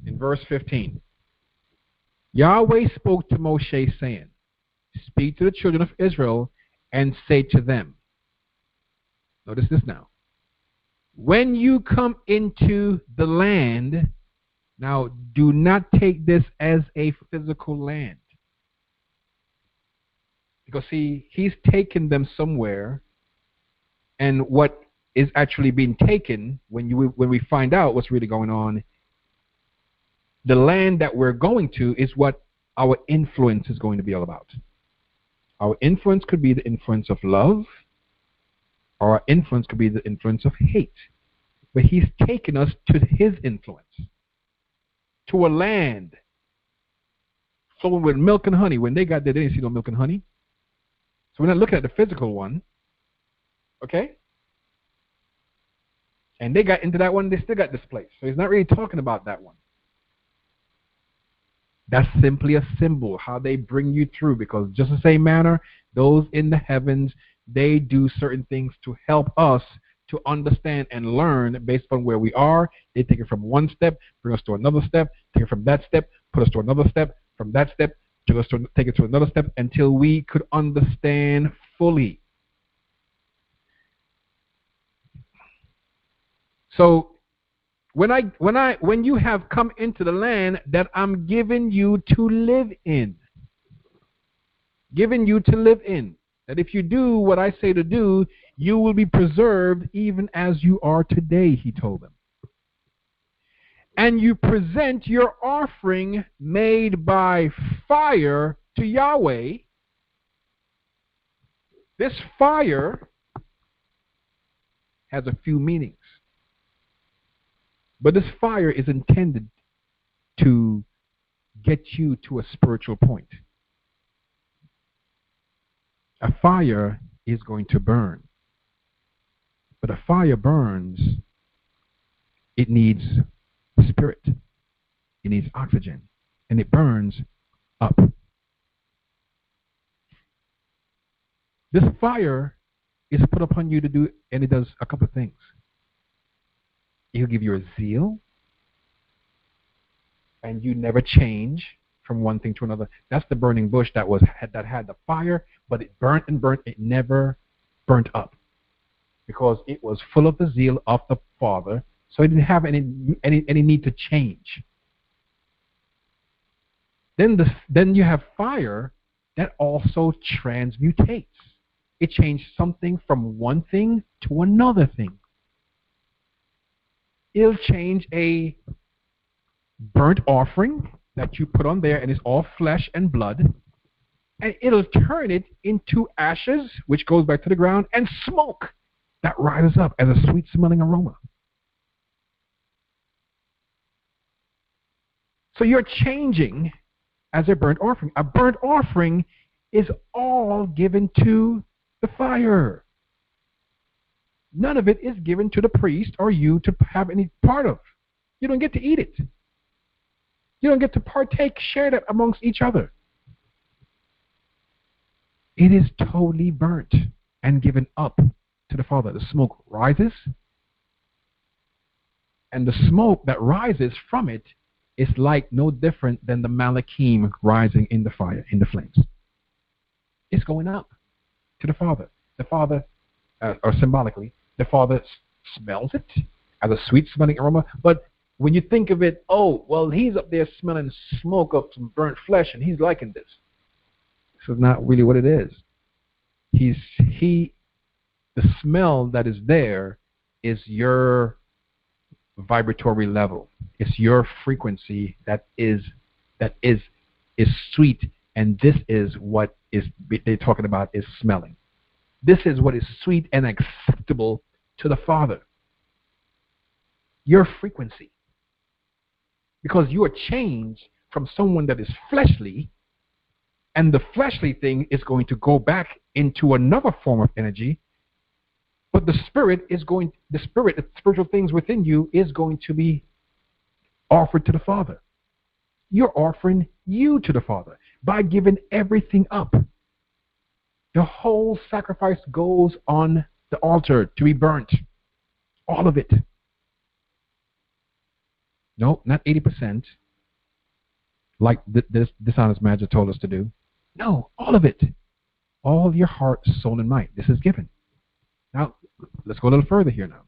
In verse 15. Yahweh spoke to Moshe, saying, speak to the children of Israel and say to them. Notice this now. When you come into the land, now do not take this as a physical land. Because see, he's taken them somewhere, and what is actually being taken, when we find out what's really going on, the land that we're going to is what our influence is going to be all about. Our influence could be the influence of love, or our influence could be the influence of hate. But he's taken us to his influence, to a land flowing with milk and honey. When they got there, they didn't see no milk and honey. So we're not looking at the physical one, okay? And they got into that one, they still got displaced. So he's not really talking about that one. That's simply a symbol, how they bring you through, because just the same manner, those in the heavens, they do certain things to help us to understand and learn based on where we are. They take it from one step, bring us to another step, take it from that step, put us to another step, from that step, take it to another step, until we could understand fully. So when you have come into the land that I'm giving you to live in, that if you do what I say to do, you will be preserved even as you are today, he told them. And you present your offering made by fire to Yahweh. This fire has a few meanings. But this fire is intended to get you to a spiritual point. A fire is going to burn. But a fire burns, it needs spirit. It needs oxygen. And it burns up. This fire is put upon you to do, and it does a couple of things. It'll give you a zeal, and you never change from one thing to another. That's the burning bush that had the fire, but it burnt and burnt. It never burnt up. because it was full of the zeal of the Father, so it didn't have any need to change. Then you have fire that also transmutates. It changed something from one thing to another thing. It'll change a burnt offering that you put on there, and it's all flesh and blood, and it'll turn it into ashes, which goes back to the ground, and smoke that rises up as a sweet smelling aroma. So you're changing as a burnt offering. A burnt offering is all given to the fire. None of it is given to the priest or you to have any part of. You don't get to eat it. You don't get to partake, share that amongst each other. It is totally burnt and given up to the Father. The smoke rises, and the smoke that rises from it is like no different than the malachim rising in the fire, in the flames. It's going up to the Father. The Father, or symbolically, the Father smells it as a sweet smelling aroma. But when you think of it, oh, well, he's up there smelling smoke of some burnt flesh, and he's liking this. This is not really what it is. The smell that is there is your vibratory level. It's your frequency that is sweet, and this is what is they're talking about is smelling. This is what is sweet and acceptable to the Father. Your frequency. Because you are changed from someone that is fleshly, and the fleshly thing is going to go back into another form of energy, but the spiritual things within you is going to be offered to the Father. You're offering you to the Father by giving everything up. The whole sacrifice goes on the altar to be burnt. All of it. No, not 80%, like this dishonest magi told us to do. No, all of it. All your heart, soul, and might. This is given. Now, let's go a little further here now.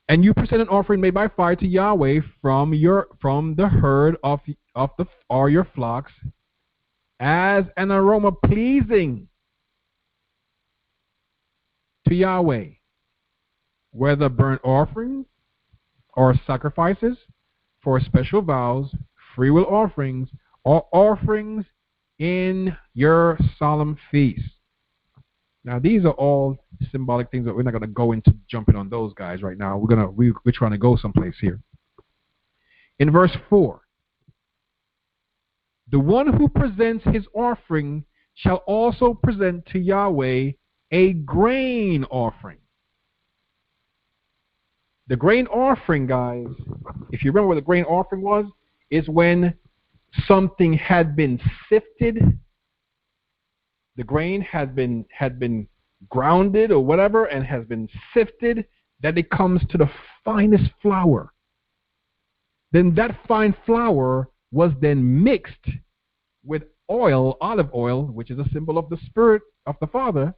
And you present an offering made by fire to Yahweh from the herd of your flocks as an aroma pleasing to Yahweh, whether burnt offerings or sacrifices for special vows, free will offerings, or offerings in your solemn feast. Now, these are all symbolic things that we're not going to go into jumping on those guys right now. We're trying to go someplace here. In verse 4, the one who presents his offering shall also present to Yahweh a grain offering. The grain offering, guys, if you remember what the grain offering was, is when something had been sifted, the grain had been grounded or whatever and has been sifted, that it comes to the finest flour. Then that fine flour was then mixed with oil, olive oil, which is a symbol of the Spirit of the Father.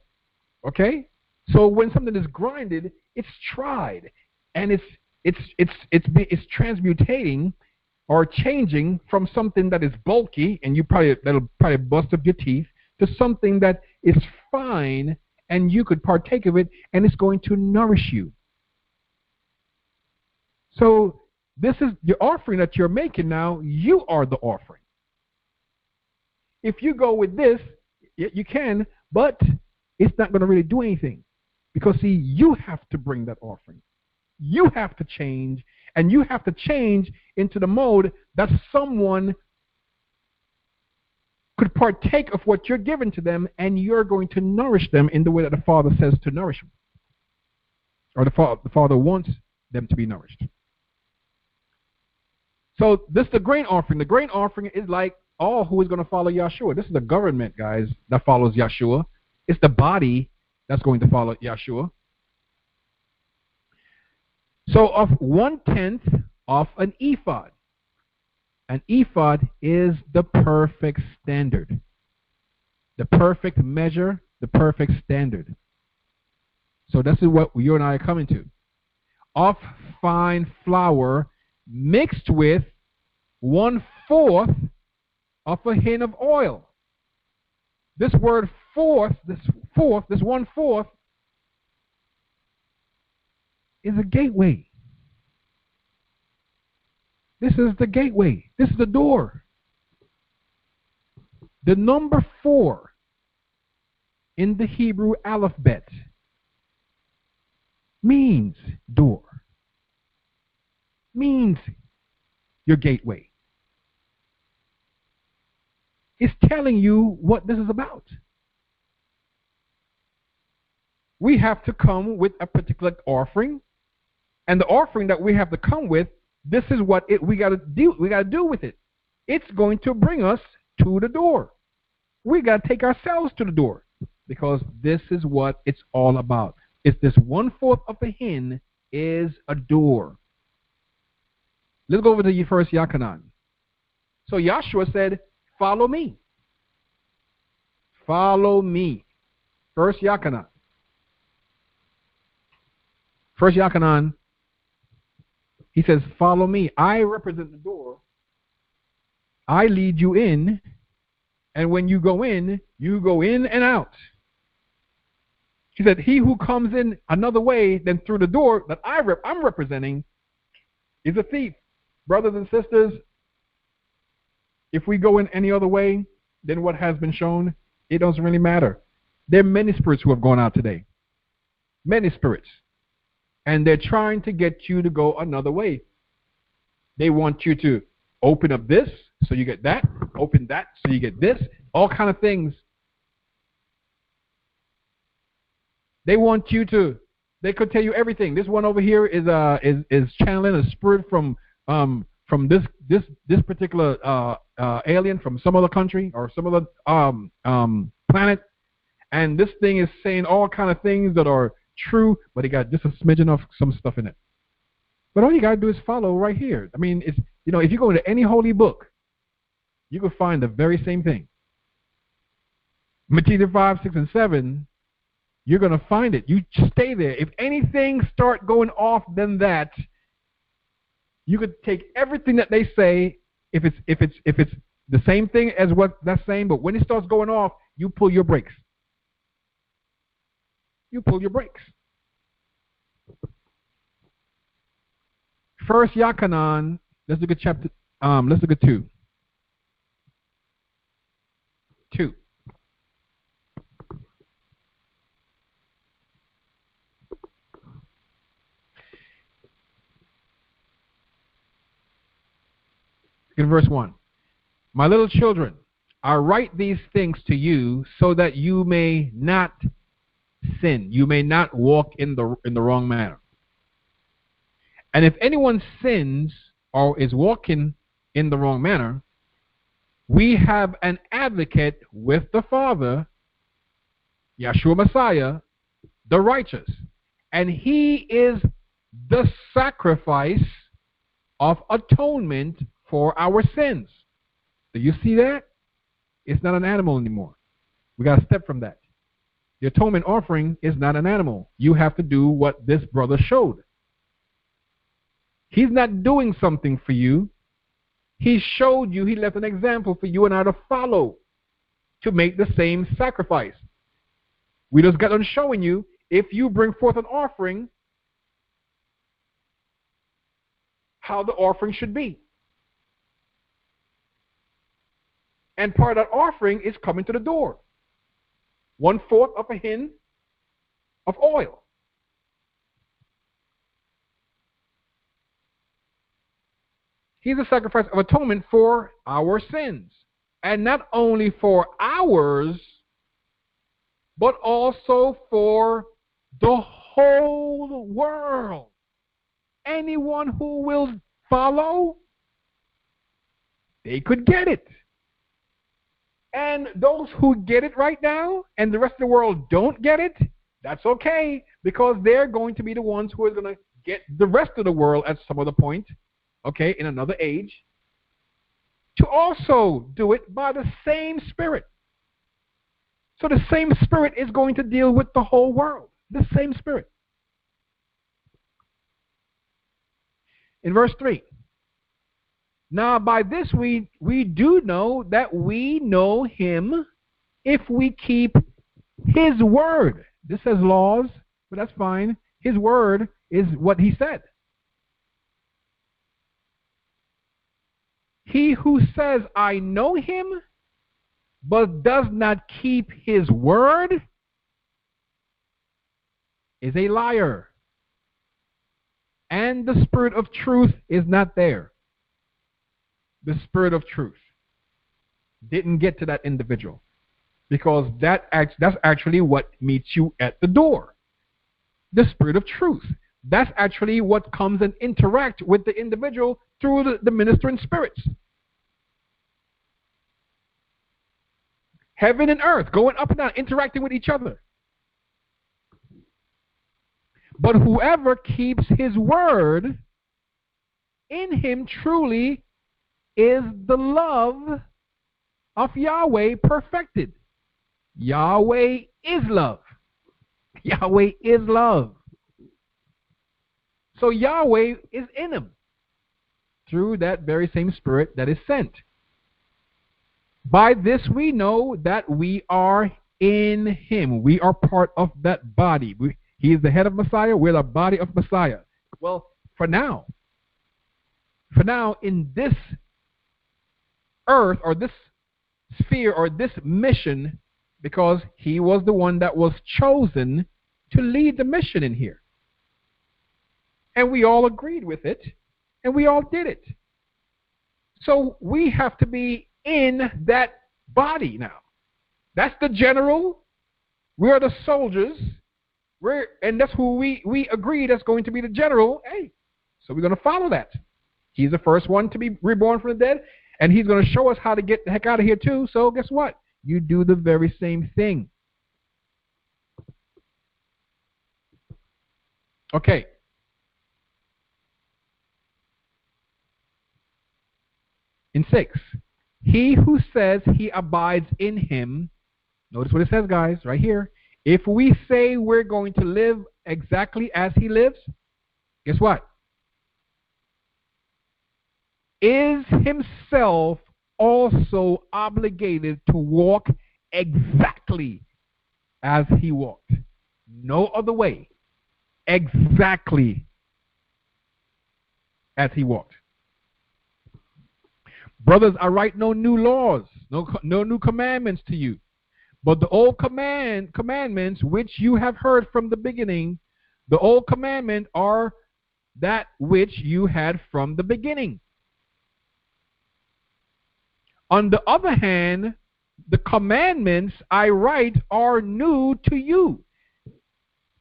Okay? So when something is grinded, it's tried. And it's transmutating or changing from something that is bulky and that'll probably bust up your teeth to something that is fine and you could partake of it and it's going to nourish you. So this is your offering that you're making now. You are the offering. If you go with this, you can, but it's not going to really do anything because, see, you have to bring that offering. You have to change, and you have to change into the mode that someone could partake of what you're giving to them, and you're going to nourish them in the way that the Father says to nourish them, or the Father wants them to be nourished. So this is the grain offering. The grain offering is like all who is going to follow Yahshua. This is the government, guys, that follows Yahshua. It's the body that's going to follow Yahshua. So of 1/10 of an ephod. An ephod is the perfect standard. The perfect measure, the perfect standard. So this is what you and I are coming to. Of fine flour mixed with 1/4 of a hin of oil. This word fourth, this 1/4 is a gateway. This is the gateway. This is the door. The number 4 in the Hebrew alphabet means door, means your gateway. It's telling you what this is about. We have to come with a particular offering, and the offering that we have to come with, this is what we got to do. We got to do with it. It's going to bring us to the door. We got to take ourselves to the door, because this is what it's all about. It's this 1/4 of a hin is a door. Let's go over to your first Yakanan. So Yahshua said, "Follow me. Follow me." First Yakanan. First Yakanan. He says, "Follow me. I represent the door. I lead you in, and when you go in and out." He said, "He who comes in another way than through the door that I'm representing is a thief." Brothers and sisters, if we go in any other way than what has been shown, it doesn't really matter. There are many spirits who have gone out today. Many spirits. And they're trying to get you to go another way. They want you to open up this so you get that, open that so you get this, all kind of things. They want you to, they could tell you everything. This one over here is channeling a spirit from this particular alien from some other country or some other planet, and this thing is saying all kind of things that are true, but it got just a smidgen of some stuff in it. But all you gotta do is follow right here. I mean, it's, you know, if you go into any holy book, you can find the very same thing. Matthew 5, 6, and 7. You're gonna find it. You stay there. If anything start going off than that, you could take everything that they say. If it's the same thing as what that's saying, but when it starts going off, you pull your brakes. You pull your brakes. First Yakanan. Let's look at chapter. Let's look at 2. 2. In verse 1. My little children, I write these things to you so that you may not sin. You may not walk in the wrong manner. And if anyone sins or is walking in the wrong manner, we have an advocate with the Father, Yahshua Messiah, the righteous. And he is the sacrifice of atonement for our sins. Do you see that? It's not an animal anymore. We got to step from that. The atonement offering is not an animal. You have to do what this brother showed. He's not doing something for you. He showed you, he left an example for you and I to follow, to make the same sacrifice. We just got on showing you, if you bring forth an offering, how the offering should be. And part of that offering is coming to the door. 1/4 of a hin of oil. He's a sacrifice of atonement for our sins. And not only for ours, but also for the whole world. Anyone who will follow, they could get it. And those who get it right now and the rest of the world don't get it, that's okay, because they're going to be the ones who are going to get the rest of the world at some other point, okay, in another age, to also do it by the same Spirit. So the same Spirit is going to deal with the whole world. The same Spirit. In verse 3, now by this we do know that we know him if we keep his word. This says laws, but that's fine. His word is what he said. He who says, I know him, but does not keep his word is a liar. And the Spirit of truth is not there. The Spirit of truth didn't get to that individual, because that's actually what meets you at the door. The Spirit of truth. That's actually what comes and interacts with the individual through the ministering spirits. Heaven and earth going up and down, interacting with each other. But whoever keeps his word, in him truly is the love of Yahweh perfected. Yahweh is love. Yahweh is love. So Yahweh is in him through that very same Spirit that is sent. By this we know that we are in him. We are part of that body. He is the head of Messiah. We're the body of Messiah. Well, for now, in this earth or this sphere or this mission, because he was the one that was chosen to lead the mission in here. And we all agreed with it, and we all did it. So we have to be in that body now. That's the general. We're the soldiers. And that's who we agree that's going to be the general. Hey, so we're going to follow that. He's the first one to be reborn from the dead, and he's going to show us how to get the heck out of here too. So guess what? You do the very same thing. Okay. In 6, he who says he abides in him, notice what it says, guys, right here. If we say we're going to live exactly as he lives, guess what? Is himself also obligated to walk exactly as he walked. No other way. Exactly as he walked. Brothers, I write no new laws, no new commandments to you, but the old commandments which you have heard from the beginning. The old commandments are that which you had from the beginning. On the other hand, the commandments I write are new to you.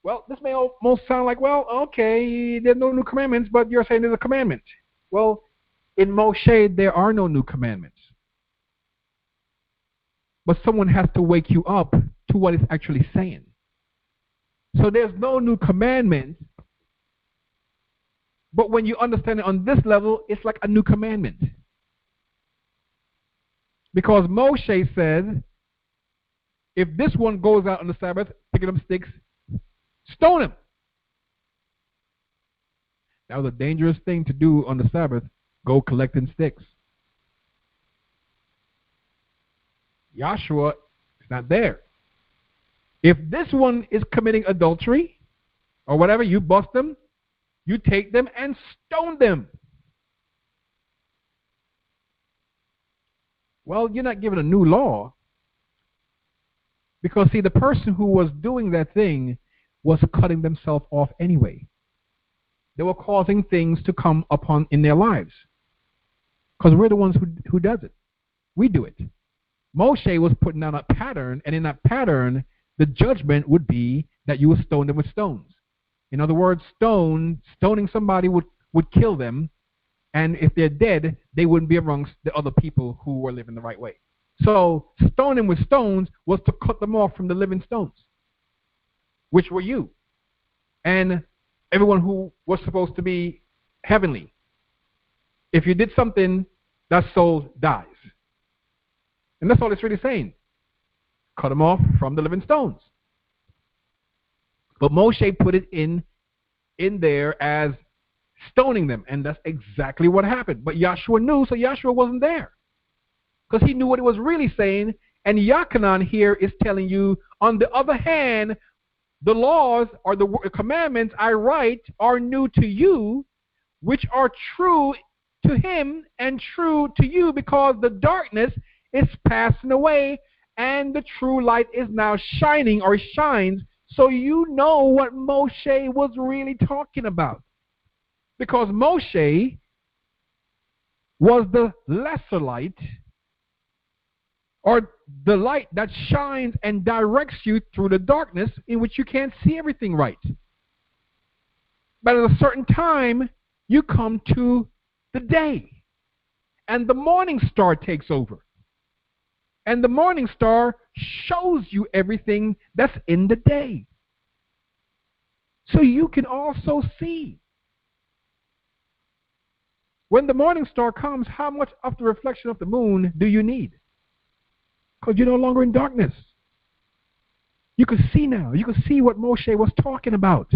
Well, this may almost sound like, well, okay, there's no new commandments, but you're saying there's a commandment. Well, in Moshe, there are no new commandments. But someone has to wake you up to what it's actually saying. So there's no new commandment, but when you understand it on this level, it's like a new commandment. Because Moshe said, if this one goes out on the Sabbath, picking up sticks, stone him. That was a dangerous thing to do on the Sabbath, go collecting sticks. Joshua is not there. If this one is committing adultery or whatever, you bust them, you take them and stone them. Well, you're not given a new law. Because, see, the person who was doing that thing was cutting themselves off anyway. They were causing things to come upon in their lives. Because we're the ones who does it. We do it. Moshe was putting down a pattern, and in that pattern, the judgment would be that you would stone them with stones. In other words, stoning somebody would kill them, and if they're dead, they wouldn't be amongst the other people who were living the right way. So stoning with stones was to cut them off from the living stones, which were you, and everyone who was supposed to be heavenly. If you did something, that soul dies. And that's all it's really saying. Cut them off from the living stones. But Moshe put it in there as stoning them, and that's exactly what happened. But Yahshua knew, so Yahshua wasn't there because he knew what it was really saying. And Yachanan here is telling you, on the other hand, the laws or the commandments I write are new to you, which are true to him and true to you, because the darkness is passing away and the true light is now shining or shines. So you know what Moshe was really talking about. Because Moshe was the lesser light, or the light that shines and directs you through the darkness in which you can't see everything right. But at a certain time, you come to the day, and the morning star takes over. And the morning star shows you everything that's in the day. So you can also see. When the morning star comes, how much of the reflection of the moon do you need? Because you're no longer in darkness. You can see now. You can see what Moshe was talking about.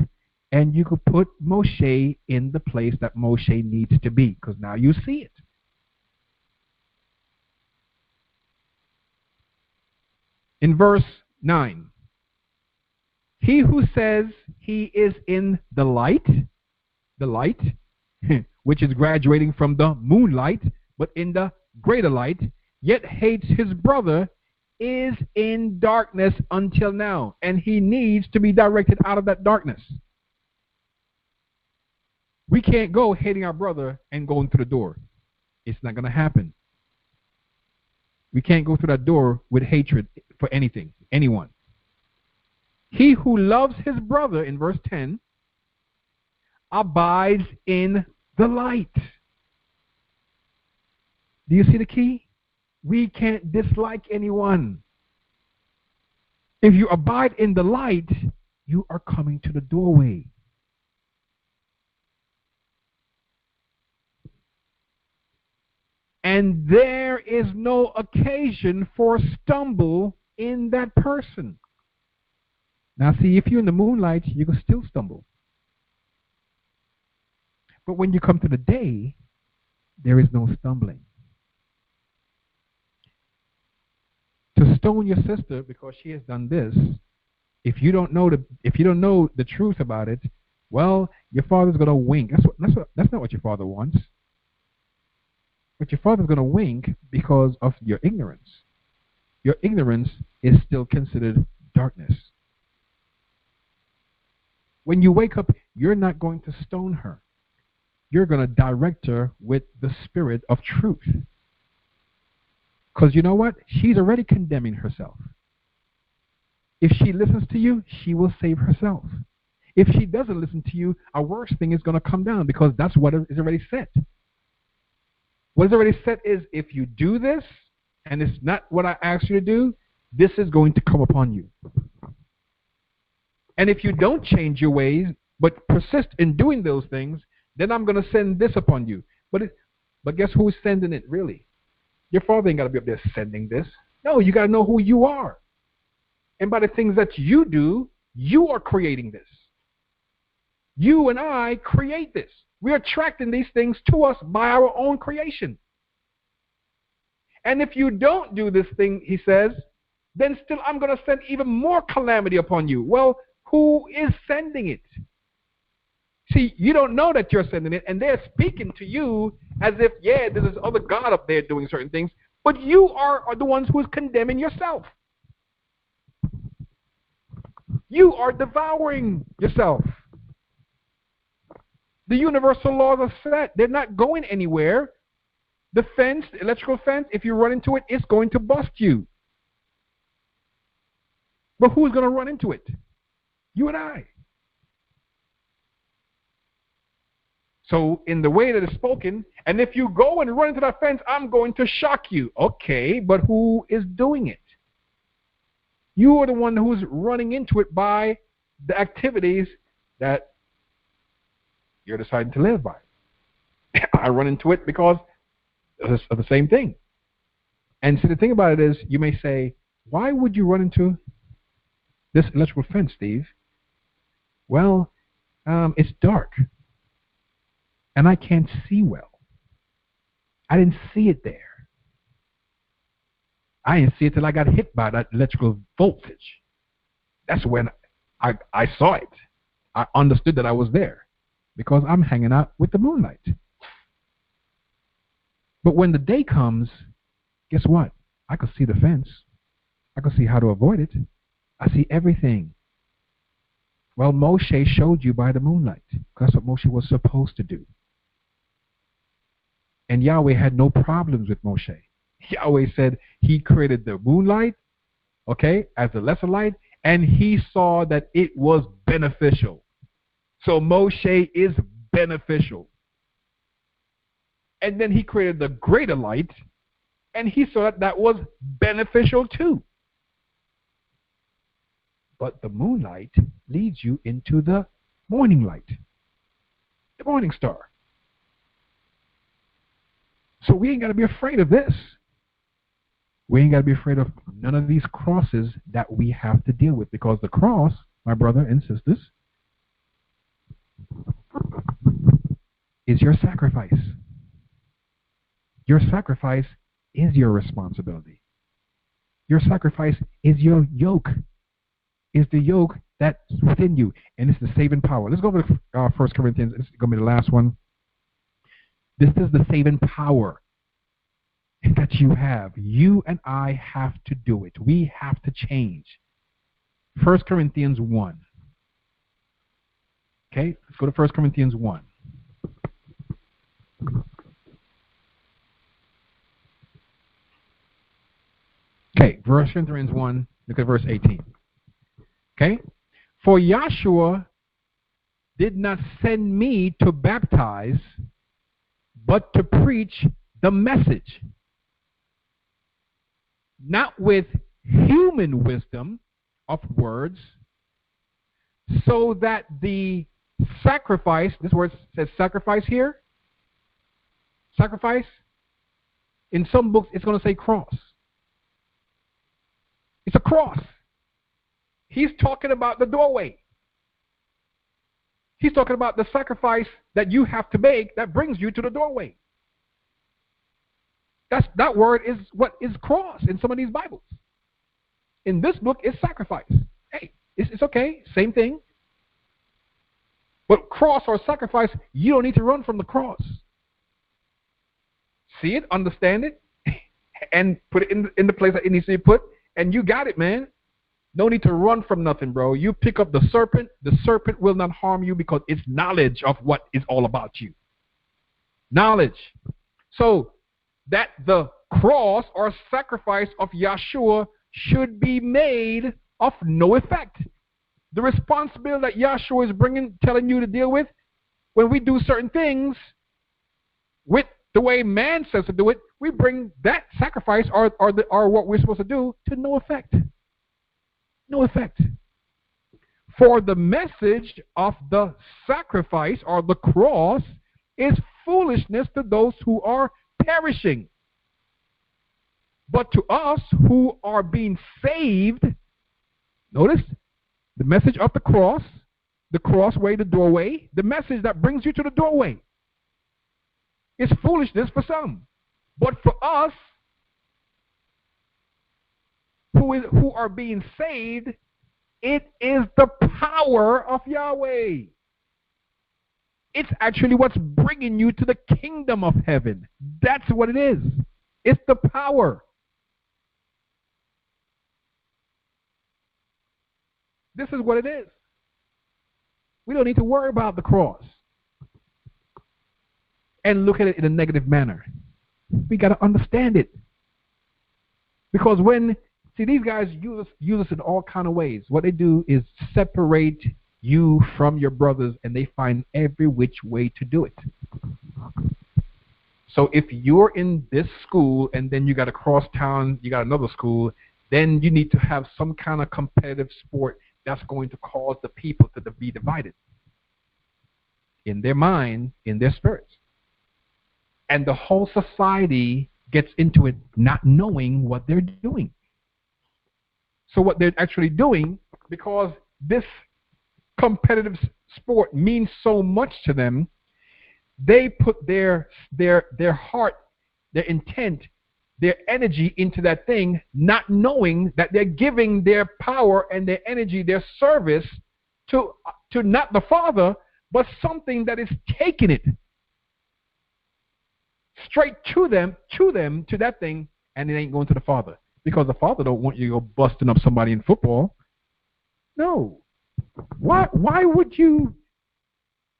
And you could put Moshe in the place that Moshe needs to be, because now you see it. In verse 9, he who says he is in the light, which is graduating from the moonlight, but in the greater light, yet hates his brother, is in darkness until now, and he needs to be directed out of that darkness. We can't go hating our brother and going through the door. It's not going to happen. We can't go through that door with hatred for anything, anyone. He who loves his brother, in verse 10, abides in the light. Do you see the key? We can't dislike anyone. If you abide in the light, you are coming to the doorway. And there is no occasion for stumble in that person. Now see, if you're in the moonlight, you can still stumble. But when you come to the day, there is no stumbling. To stone your sister because she has done this, if you don't know the truth about it, well, your father's going to wink. That's not what your father wants. But your father's going to wink because of your ignorance. Your ignorance is still considered darkness. When you wake up, you're not going to stone her. You're going to direct her with the spirit of truth. Because you know what? She's already condemning herself. If she listens to you, she will save herself. If she doesn't listen to you, a worse thing is going to come down, because that's what is already set. What is already set is, if you do this, and it's not what I asked you to do, this is going to come upon you. And if you don't change your ways, but persist in doing those things, then I'm going to send this upon you. But guess who's sending it, really? Your father ain't got to be up there sending this. No, you got to know who you are. And by the things that you do, you are creating this. You and I create this. We're attracting these things to us by our own creation. And if you don't do this thing, he says, then still I'm going to send even more calamity upon you. Well, who is sending it? See, you don't know that you're sending it, and they're speaking to you as if, yeah, there's this other God up there doing certain things, but you are the ones who is condemning yourself. You are devouring yourself. The universal laws are set. They're not going anywhere. The fence, the electrical fence, if you run into it, it's going to bust you. But who's going to run into it? You and I. So in the way that it's spoken, and if you go and run into that fence, I'm going to shock you. Okay, but who is doing it? You are the one who's running into it by the activities that you're deciding to live by. I run into it because of the same thing. And so the thing about it is, you may say, why would you run into this electrical fence, Steve? Well, it's dark and I can't see well. I didn't see it there. I didn't see it till I got hit by that electrical voltage. That's when I saw it. I understood that I was there because I'm hanging out with the moonlight. But when the day comes, guess what? I could see the fence. I could see how to avoid it. I see everything. Well, Moshe showed you by the moonlight. That's what Moshe was supposed to do. And Yahweh had no problems with Moshe. Yahweh said he created the moonlight, okay, as the lesser light, and he saw that it was beneficial. So Moshe is beneficial. And then he created the greater light, and he saw that that was beneficial too. But the moonlight leads you into the morning light, the morning star. So we ain't got to be afraid of this. We ain't got to be afraid of none of these crosses that we have to deal with, because the cross, my brother and sisters, is your sacrifice. Your sacrifice is your responsibility. Your sacrifice is your yoke. Is the yoke that's within you, and it's the saving power. Let's go to 1 Corinthians. This is going to be the last one. This is the saving power that you have. You and I have to do it. We have to change. 1 Corinthians 1. Okay, let's go to 1 Corinthians 1. Okay, 1 Corinthians 1, look at verse 18. Okay, for Yahshua did not send me to baptize, but to preach the message, not with human wisdom of words, so that the sacrifice, this word says sacrifice here, sacrifice, in some books it's going to say cross. It's a cross. He's talking about the doorway. He's talking about the sacrifice that you have to make that brings you to the doorway. That word is what is cross in some of these Bibles. In this book, it's sacrifice. Hey, it's okay, same thing. But cross or sacrifice, you don't need to run from the cross. See it, understand it, and put it in the place that it needs to be put, and you got it, man. No need to run from nothing, bro. You pick up the serpent will not harm you because it's knowledge of what is all about you. Knowledge. So that the cross or sacrifice of Yahshua should be made of no effect. The responsibility that Yahshua is telling you to deal with, when we do certain things with the way man says to do it, we bring that sacrifice or what we're supposed to do to no effect. No effect. For the message of the sacrifice or the cross is foolishness to those who are perishing. But to us who are being saved, notice the message of the crossway, the doorway, the message that brings you to the doorway is foolishness for some. But for us who are being saved, it is the power of Yahweh. It's actually what's bringing you to the kingdom of heaven. That's what it is. It's the power. This is what it is. We don't need to worry about the cross and look at it in a negative manner. We got to understand it. Because see, these guys use us in all kind of ways. What they do is separate you from your brothers, and they find every which way to do it. So if you're in this school and then you got to cross town, you got another school, then you need to have some kind of competitive sport that's going to cause the people to be divided in their mind, in their spirits. And the whole society gets into it not knowing what they're doing. So what they're actually doing, because this competitive sport means so much to them, they put their heart, their intent, their energy into that thing, not knowing that they're giving their power and their energy, their service to not the Father, but something that is taking it straight to that thing, and it ain't going to the Father. Because the Father don't want you to go busting up somebody in football. No. Why would you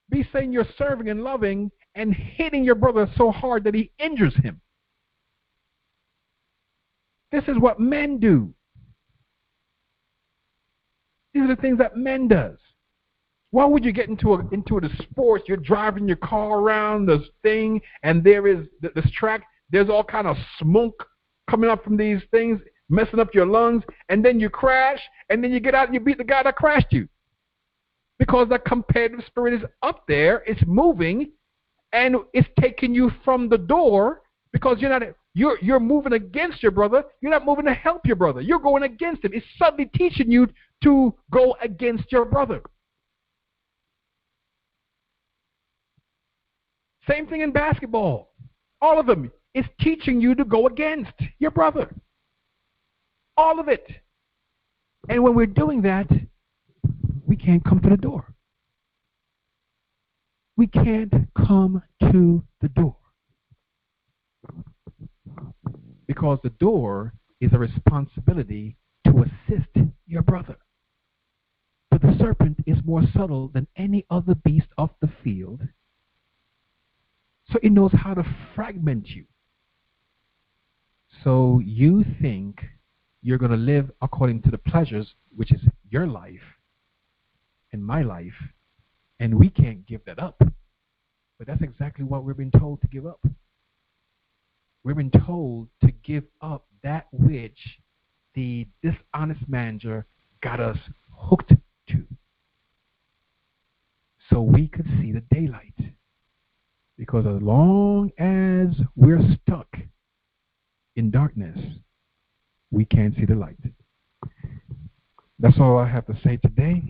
be saying you're serving and loving and hitting your brother so hard that he injures him? This is what men do. These are the things that men does. Why would you get into the sports? You're driving your car around this thing, and there is this track. There's all kind of smoke coming up from these things, messing up your lungs, and then you crash, and then you get out and you beat the guy that crashed you. Because that competitive spirit is up there, it's moving, and it's taking you from the door, because you're moving against your brother. You're not moving to help your brother. You're going against him. It's suddenly teaching you to go against your brother. Same thing in basketball. All of them. It's teaching you to go against your brother. All of it. And when we're doing that, we can't come to the door. We can't come to the door. Because the door is a responsibility to assist your brother. But the serpent is more subtle than any other beast of the field. So it knows how to fragment you. So you think you're going to live according to the pleasures, which is your life and my life, and we can't give that up. But that's exactly what we've been told to give up. We've been told to give up that which the dishonest manager got us hooked to, so we could see the daylight. Because as long as we're stuck in darkness, we can't see the light. That's all I have to say today.